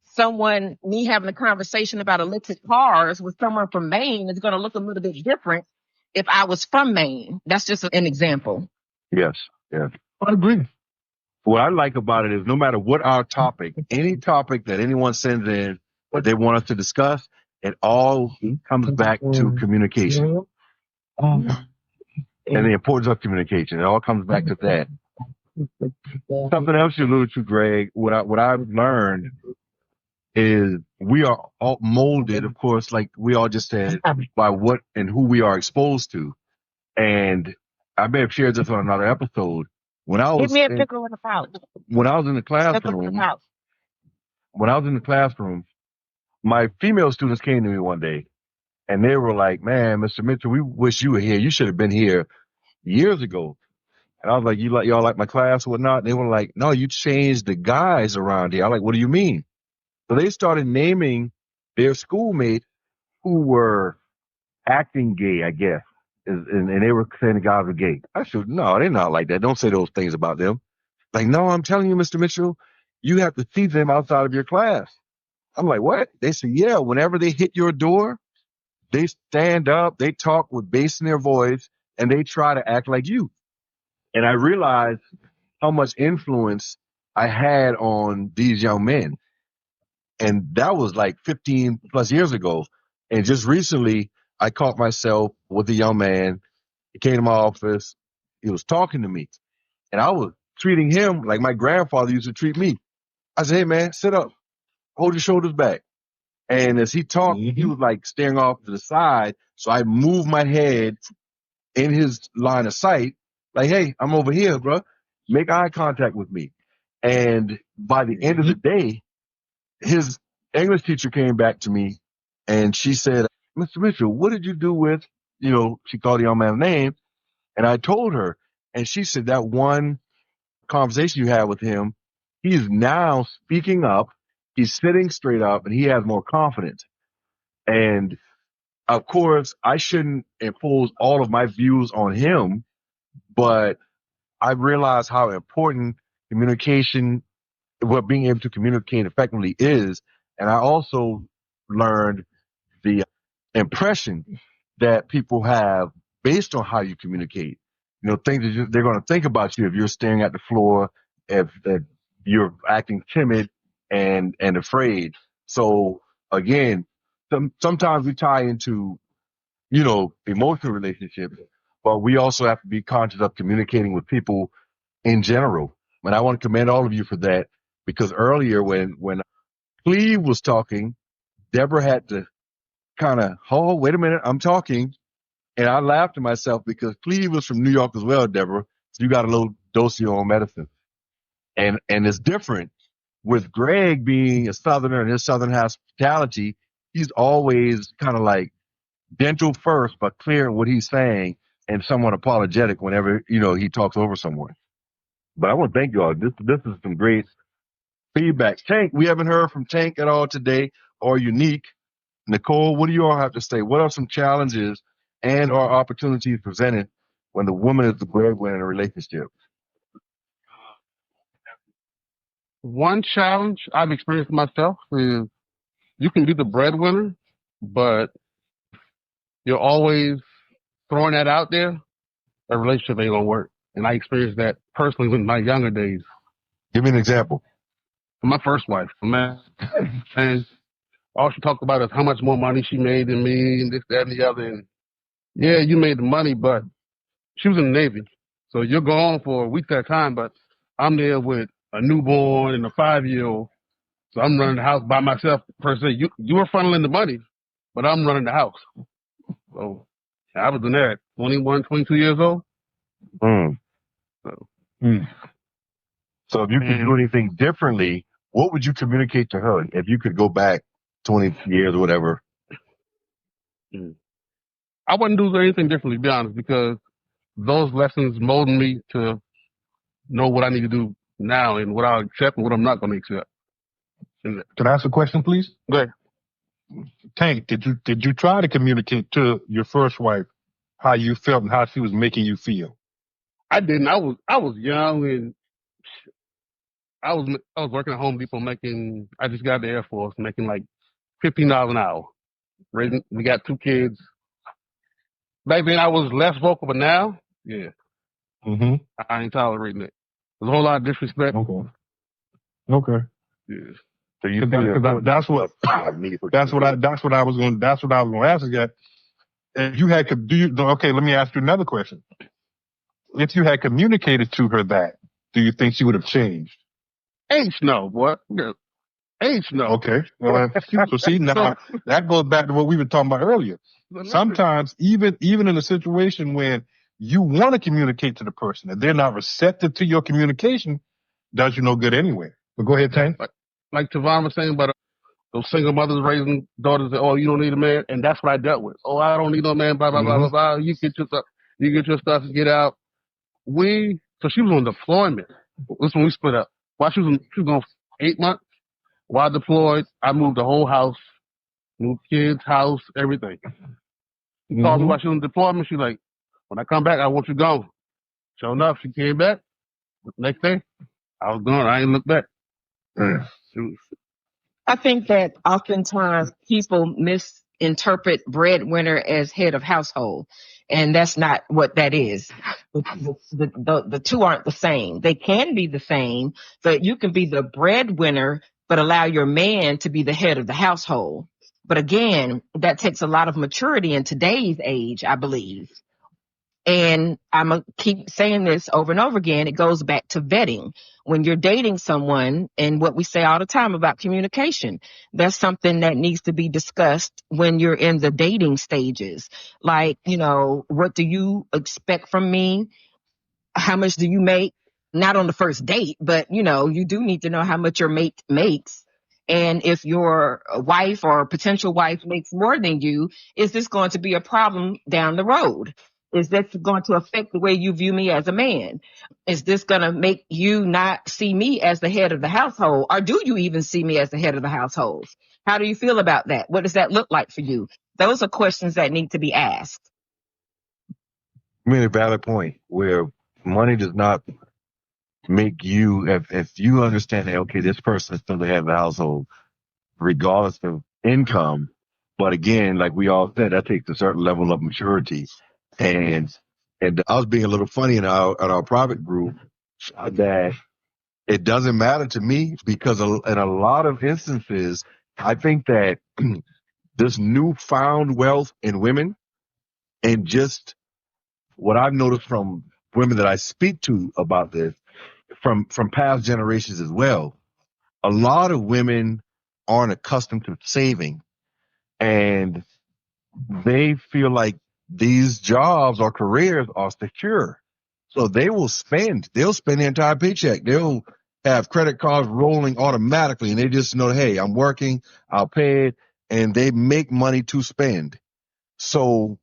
me having a conversation about electric cars with someone from Maine is going to look a little bit different if I was from Maine. That's just an example. Yes. Yes. I agree. What I like about it is no matter what our topic, any topic that anyone sends in that they want us to discuss, it all comes back to communication and the importance of communication. It all comes back to that. Something else you alluded to, Greg, what I've learned is we are all molded, of course, like we all just said, by what and who we are exposed to. And I may have shared this on another episode. When I was give me a pickle in the pouch. when I was in the classroom, my female students came to me one day and they were like, "Man, Mr. Mitchell, we wish you were here. You should have been here years ago." And I was like, y'all like my class or whatnot? And they were like, "No, you changed the guys around here." I'm like, "What do you mean?" So they started naming their schoolmates who were acting gay, I guess. And they were saying the guys were gay. I said, "No, they're not like that. Don't say those things about them." Like, "No, I'm telling you, Mr. Mitchell, you have to see them outside of your class." I'm like, "What?" They said, "Yeah, whenever they hit your door, they stand up, they talk with bass in their voice, and they try to act like you." And I realized how much influence I had on these young men. And that was like 15 plus years ago. And just recently, I caught myself with a young man. He came to my office. He was talking to me. And I was treating him like my grandfather used to treat me. I said, "Hey, man, sit up. Hold your shoulders back." And as he talked, he was like staring off to the side. So I moved my head in his line of sight, like, "Hey, I'm over here, bro. Make eye contact with me." And by the end of the day, his English teacher came back to me and she said, "Mr. Mitchell, what did you do with," she called the young man's name. And I told her, and she said, "That one conversation you had with him, he is now speaking up. He's sitting straight up and he has more confidence." And of course, I shouldn't impose all of my views on him, but I realized how important communication, being able to communicate effectively is. And I also learned the impression that people have based on how you communicate. Things that they're going to think about you if you're staring at the floor, if you're acting timid and afraid. So again, sometimes we tie into, emotional relationships, but we also have to be conscious of communicating with people in general. And I want to commend all of you for that, because earlier when Cleve was talking, Debra had to kind of, "Oh, wait a minute, I'm talking." And I laughed to myself because Cleve was from New York as well, Debra. So you got a little dose of your own medicine. And it's different with Greg being a Southerner and his Southern hospitality. He's always kind of like gentle first, but clear in what he's saying and somewhat apologetic whenever, he talks over someone. But I want to thank you all. This is some great feedback. Tank, we haven't heard from Tank at all today, or Unique. Nicole, what do you all have to say? What are some challenges and or opportunities presented when the woman is the breadwinner in a relationship? One challenge I've experienced myself is you can be the breadwinner, but you're always throwing that out there, a relationship ain't gonna work. And I experienced that personally in my younger days. Give me an example. My first wife, man, and all she talked about is how much more money she made than me and this, that, and the other. And yeah, you made the money, but she was in the Navy. So you're gone for a week at a time, but I'm there with a newborn and a 5-year-old. So I'm running the house by myself per se. You were funneling the money, but I'm running the house. So I was in there at 21, 22 years old. Mm. So, So if you could do anything differently, what would you communicate to her if you could go back 20 years or whatever? I wouldn't do anything differently, to be honest, because those lessons molded me to know what I need to do now and what I'll accept and what I'm not going to accept. Can I ask a question, please? Go ahead. Tank, did you try to communicate to your first wife how you felt and how she was making you feel? I didn't. I was young and I was working at Home Depot I just got out of the Air Force making like $15 an hour. We got 2 kids. Back then I was less vocal, but now, yeah. Mm-hmm. I ain't tolerating it. There's a whole lot of disrespect. Okay. Yeah. So you that's what I was going to ask you. If you had okay, let me ask you another question. If you had communicated to her that, do you think she would have changed? H no, boy. H no. Okay. Well, so see, now that goes back to what we were talking about earlier. Sometimes even in a situation when you want to communicate to the person and they're not receptive to your communication, does you no good anyway. But go ahead, Tank. Like TIvona was saying about those single mothers raising daughters that, oh, you don't need a man. And that's what I dealt with. Oh, I don't need no man, blah, blah, blah, blah, blah. You get your stuff and get out. So she was on deployment. This when we split up. While she was gone 8 months. While deployed, I moved the whole house, moved kids, house, everything. She called me while she was on deployment. She's like, when I come back, I want you gone. Sure enough, she came back. Next day, I was gone. I ain't looked back. I think that oftentimes people misinterpret breadwinner as head of household, and that's not what that is. The two aren't the same. They can be the same, but you can be the breadwinner, but allow your man to be the head of the household. But again, that takes a lot of maturity in today's age, I believe. And I'm going to keep saying this over and over again. It goes back to vetting. When you're dating someone, and what we say all the time about communication, that's something that needs to be discussed when you're in the dating stages. Like, what do you expect from me? How much do you make? Not on the first date, but, you do need to know how much your mate makes. And if your wife or potential wife makes more than you, is this going to be a problem down the road? Is this going to affect the way you view me as a man? Is this going to make you not see me as the head of the household? Or do you even see me as the head of the household? How do you feel about that? What does that look like for you? Those are questions that need to be asked. I mean, a valid point where money does not make you, if you understand that, okay, this person is still the head of the household, regardless of income. But again, like we all said, that takes a certain level of maturity. And I was being a little funny in our private group that it doesn't matter to me because in a lot of instances, I think that this newfound wealth in women and just what I've noticed from women that I speak to about this from past generations as well, a lot of women aren't accustomed to saving and they feel like these jobs or careers are secure. So they'll spend the entire paycheck. They'll have credit cards rolling automatically, and they just know, hey, I'm working, I'll pay it, and they make money to spend. So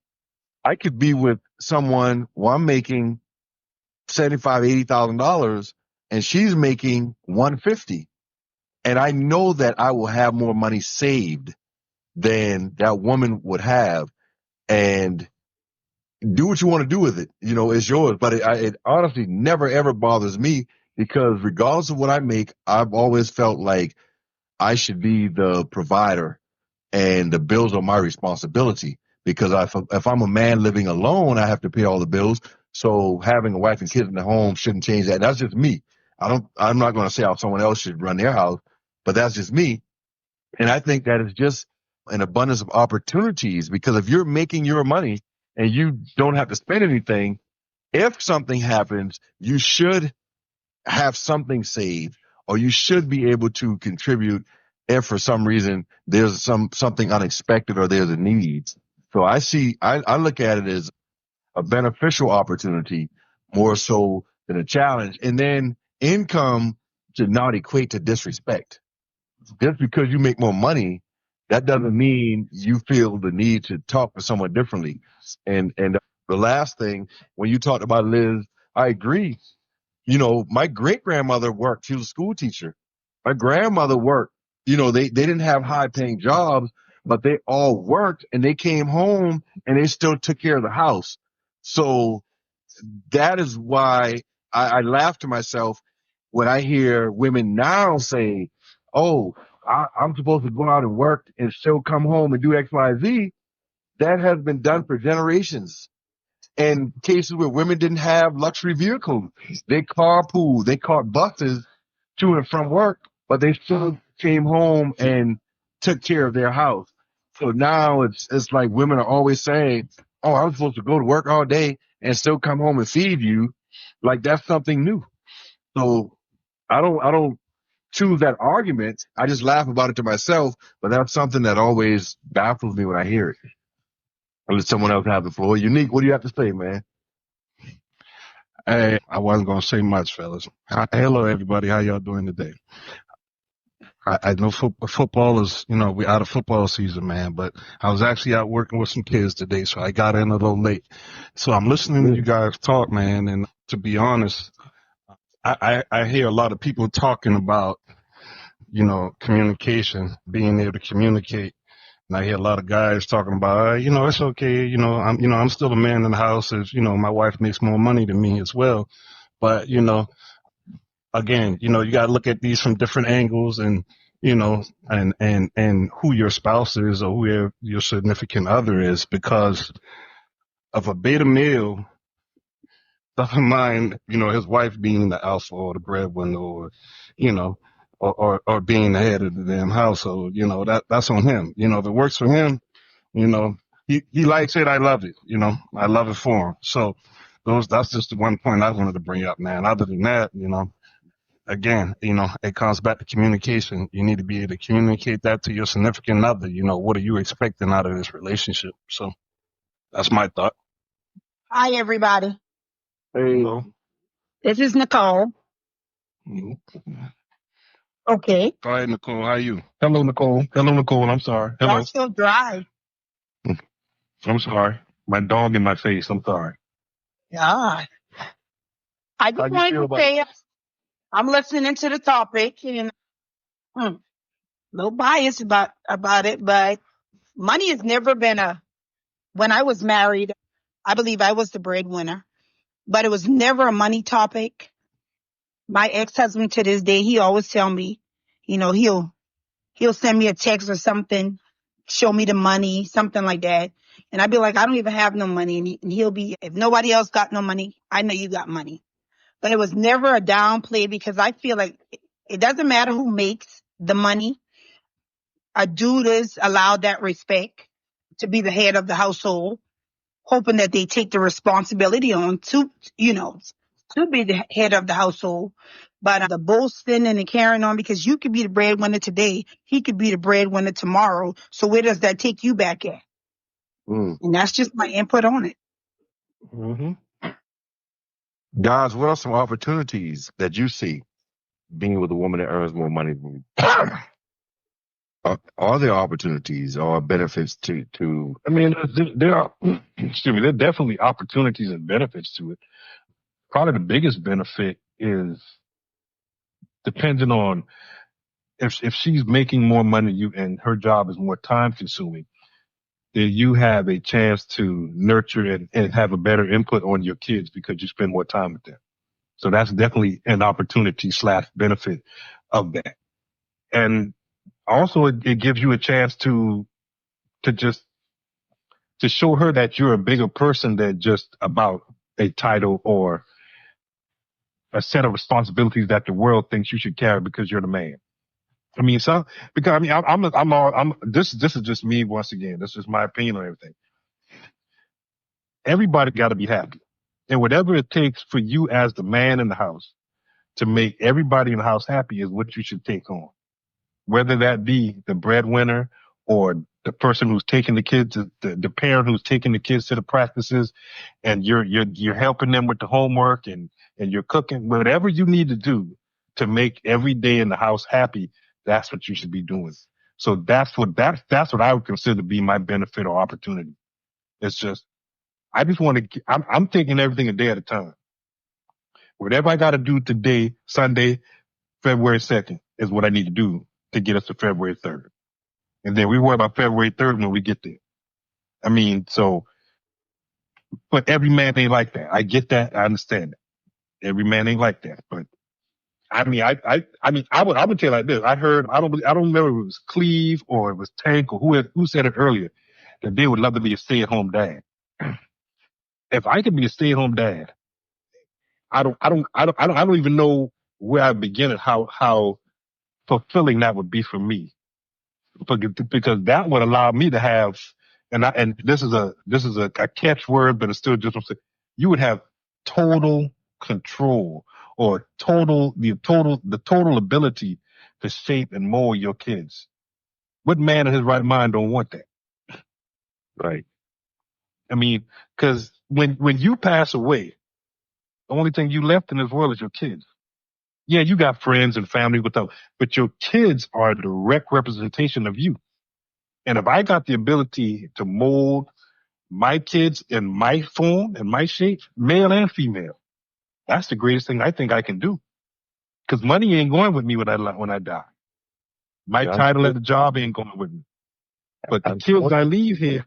I could be with someone where I'm making $75,000, $80,000, and she's making $150,000, and I know that I will have more money saved than that woman would have, and do what you want to do with it. You know, it's yours. But it honestly never ever bothers me, because regardless of what I make, I've always felt like I should be the provider, and the bills are my responsibility. Because if I'm a man living alone, I have to pay all the bills. So having a wife and kids in the home shouldn't change that. That's just me. I'm not going to say how someone else should run their house, but that's just me. And I think that is just an abundance of opportunities, because if you're making your money and you don't have to spend anything, if something happens, you should have something saved, or you should be able to contribute if for some reason there's something unexpected or there's a need. So I look at it as a beneficial opportunity more so than a challenge. And then income should not equate to disrespect. Just because you make more money, that doesn't mean you feel the need to talk to someone differently. And the last thing, when you talked about Liz, I agree. You know, my great grandmother worked. She was a school teacher. My grandmother worked. You know, they didn't have high paying jobs, but they all worked, and they came home and they still took care of the house. So that is why I laugh to myself when I hear women now say, oh, I'm supposed to go out and work and still come home and do X, Y, Z. That has been done for generations. And cases where women didn't have luxury vehicles, they carpooled, they caught buses to and from work, but they still came home and took care of their house. So now it's like women are always saying, oh, I'm supposed to go to work all day and still come home and feed you. Like that's something new. So I don't choose that argument. I just laugh about it to myself, but that's something that always baffles me when I hear it. I'll let someone else have the floor. Unique, what do you have to say, man? Hey, I wasn't going to say much, fellas. Hello, everybody. How y'all doing today? I know football is, we out of football season, man, but I was actually out working with some kids today, so I got in a little late. So I'm listening to you guys talk, man, and to be honest, I hear a lot of people talking about, communication, being able to communicate. And I hear a lot of guys talking about, it's okay. I'm still a man in the house. As my wife makes more money than me as well. But again, you got to look at these from different angles, and and who your spouse is, or who your significant other is, because of a beta male doesn't mind, his wife being the alpha or the breadwinner, or, or being the head of the damn household. That's on him. If it works for him, he likes it. I love it. I love it for him. So that's just the one point I wanted to bring up, man. Other than that, again, it comes back to communication. You need to be able to communicate that to your significant other. What are you expecting out of this relationship? So that's my thought. Hi, everybody. Hey. This is Nicole. Okay. Go ahead, Nicole. How are you? Hello, Nicole. Hello, Nicole. I'm sorry. Hello. Y'all still dry. I'm sorry. My dog in my face. I'm sorry. Yeah. I just wanted to say I'm listening to the topic, and a little biased about it, but money has never been when I was married, I believe I was the breadwinner, but it was never a money topic. My ex-husband to this day, he always tell me, he'll send me a text or something, show me the money, something like that. And I'd be like, I don't even have no money. And he'll be, if nobody else got no money, I know you got money. But it was never a downplay, because I feel like it doesn't matter who makes the money. A dude is allowed that respect to be the head of the household, hoping that they take the responsibility on to be the head of the household. But the boasting and the carrying on, because you could be the breadwinner today, he could be the breadwinner tomorrow. So where does that take you back at? And that's just my input on it. Guys, what are some opportunities that you see? being with a woman that earns more money than you? Are there opportunities or benefits to? I mean, there are, excuse me, there are definitely opportunities and benefits to it. Probably the biggest benefit is depending on if she's making more money than you and her job is more time consuming, then you have a chance to nurture and have a better input on your kids because you spend more time with them. So that's definitely an opportunity / benefit of that. And also it gives you a chance to just to show her that you're a bigger person than just about a title or a set of responsibilities that the world thinks you should carry because you're the man. I mean, because I mean, this is just me once again. This is my opinion on everything. Everybody got to be happy. And whatever it takes for you as the man in the house to make everybody in the house happy is what you should take on. Whether that be the breadwinner or the person who's taking the kids, the parent who's taking the kids to the practices, and you're helping them with the homework and you're cooking, whatever you need to do to make every day in the house happy, that's what you should be doing. So that's what I would consider to be my benefit or opportunity. It's just, I just want to, I'm taking everything a day at a time. Whatever I got to do today, Sunday, February 2nd, is what I need to do to get us to February 3rd. And then we worry about February 3rd when we get there. I mean, so, but every man ain't like that. I get that. I understand that. Every man ain't like that. But I mean, I would tell you like this. I don't remember if it was Cleve or it was Tank or who said it earlier that they would love to be a stay-at-home dad. If I could be a stay-at-home dad, I don't even know where I begin and how fulfilling that would be for me. Because that would allow me to have, and this is a catchword, but it's still just, you would have total control or the total ability to shape and mold your kids. What man in his right mind don't want that? Right. I mean, cause when you pass away, the only thing you left in this world is your kids. Yeah, you got friends and family, but your kids are a direct representation of you. And if I got the ability to mold my kids in my form and my shape, male and female, that's the greatest thing I think I can do. Because money ain't going with me when I die. My title at the job ain't going with me. But the kids I leave here,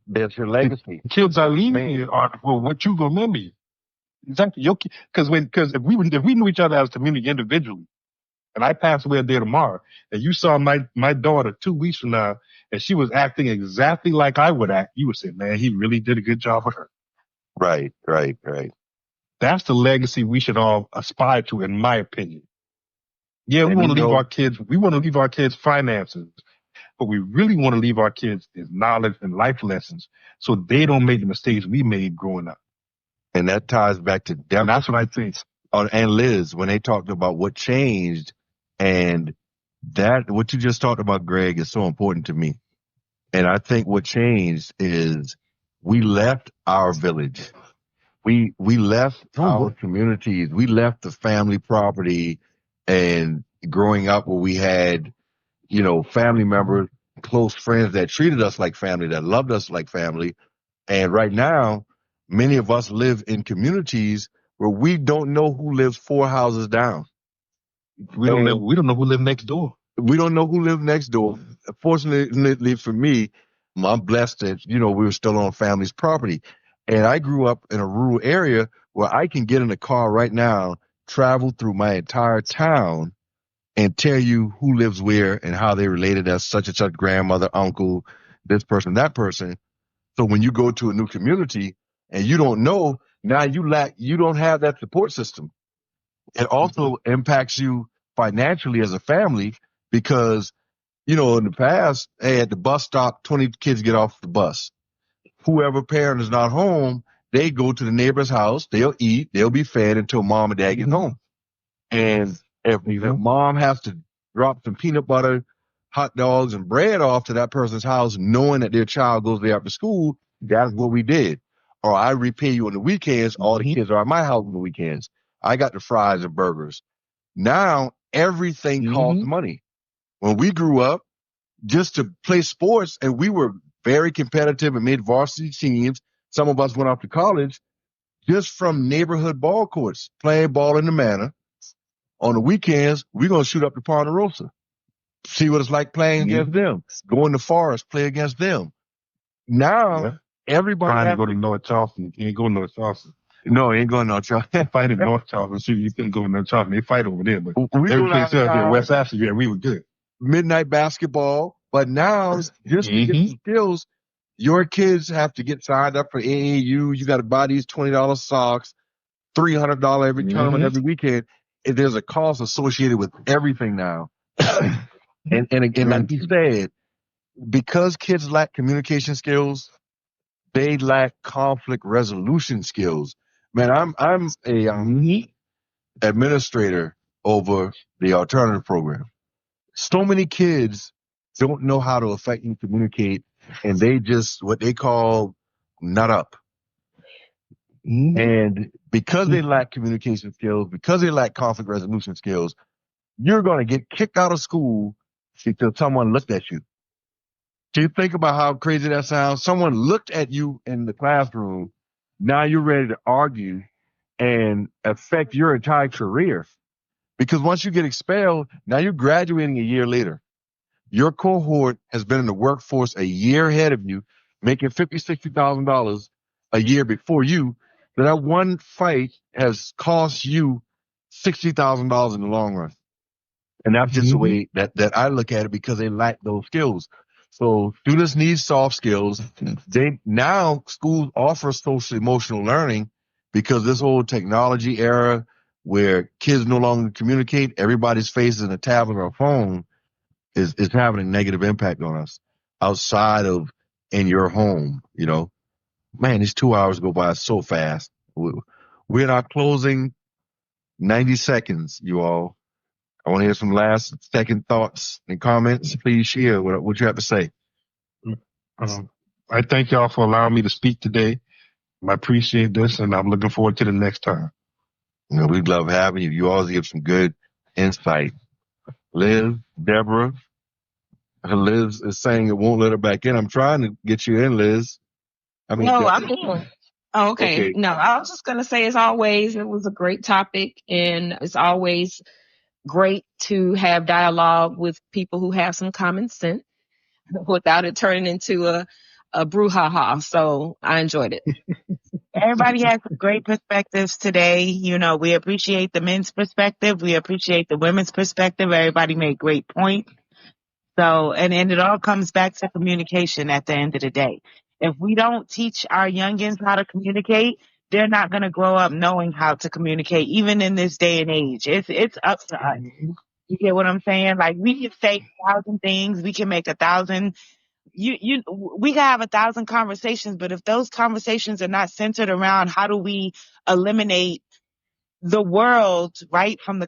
there's your legacy. The kids I leave here are, well, what you gonna remember? Exactly. Because if we knew each other as a community individually, and I pass away a day tomorrow, and you saw my daughter 2 weeks from now, and she was acting exactly like I would act, you would say, man, he really did a good job with her. Right. That's the legacy we should all aspire to, in my opinion. Yeah, we want to leave our kids finances, but we really want to leave our kids is knowledge and life lessons so they don't make the mistakes we made growing up. And that ties back to Debra. And that's what I think. And Liz, when they talked about what changed, and that what you just talked about, Greg, is so important to me. And I think what changed is we left our village. We left our communities. We left the family property, and growing up where we had, family members, close friends that treated us like family, that loved us like family. And right now, many of us live in communities where we don't know who lives 4 houses down. We don't know who lives next door. We don't know who lives next door. Fortunately for me, I'm blessed that, we were still on family's property. And I grew up in a rural area where I can get in a car right now, travel through my entire town, and tell you who lives where and how they related as such and such grandmother, uncle, this person, that person. So when you go to a new community and you don't know, now you don't have that support system. It also impacts you financially as a family because, in the past, hey, at the bus stop, 20 kids get off the bus. Whoever parent is not home, they go to the neighbor's house, they'll eat, they'll be fed until mom and dad get home. And if mom has to drop some peanut butter, hot dogs, and bread off to that person's house, knowing that their child goes there after school, that's what we did. Or I repay you on the weekends. All the kids are at my house on the weekends. I got the fries and burgers. Now everything costs money. When we grew up, just to play sports, and we were very competitive and made varsity teams. Some of us went off to college just from neighborhood ball courts, playing ball in the manor. On the weekends, we're going to shoot up to Ponderosa, see what it's like playing against them, go in the forest, play against them. Now, everybody trying to go to North Charleston. You can't go to North Charleston. No, he ain't going to North Charleston. Fight in North Charleston. So you couldn't go to North Charleston. They fight over there, but we every place else there, West Africa, we were good. Midnight basketball, but now just to get the skills, your kids have to get signed up for AAU. You got to buy these $20 socks, $300 every tournament every weekend. And there's a cost associated with everything now. and again, like you said, because kids lack communication skills, they lack conflict resolution skills. Man, I'm a administrator over the alternative program. So many kids don't know how to effectively communicate, and they just what they call nut up. And because they lack communication skills, because they lack conflict resolution skills, you're going to get kicked out of school because someone looked at you. Do you think about how crazy that sounds? Someone looked at you in the classroom. Now you're ready to argue and affect your entire career. Because once you get expelled, now you're graduating a year later. Your cohort has been in the workforce a year ahead of you, making $50,000, $60,000 a year before you. So that one fight has cost you $60,000 in the long run. And that's just the way that I look at it, because they lack those skills. So students need soft skills. Now schools offer social emotional learning, because this whole technology era where kids no longer communicate, everybody's facing a tablet or a phone is having a negative impact on us outside of in your home. You know, man, these 2 hours go by so fast. We're in our closing 90 seconds, you all. I want to hear some last second thoughts and comments. Please share what you have to say. I thank y'all for allowing me to speak today. I appreciate this, and I'm looking forward to the next time. You know, we'd love having you. You always give some good insight. Liz, Debra. Liz is saying it won't let her back in. I'm trying to get you in, Liz. I'm in. Oh, okay. No, I was just going to say, as always, it was a great topic, and it's always great to have dialogue with people who have some common sense without it turning into a brouhaha. So I enjoyed it. Everybody has some great perspectives today. You know, we appreciate the men's perspective. We appreciate the women's perspective. Everybody made great points. So, and it all comes back to communication at the end of the day. If we don't teach our youngins how to communicate, they're not going to grow up knowing how to communicate, even in this day and age. It's up to us. You get what I'm saying? Like, we can say 1,000 things. We can make 1,000. We can have 1,000 conversations, but if those conversations are not centered around how do we eliminate the world, right, from the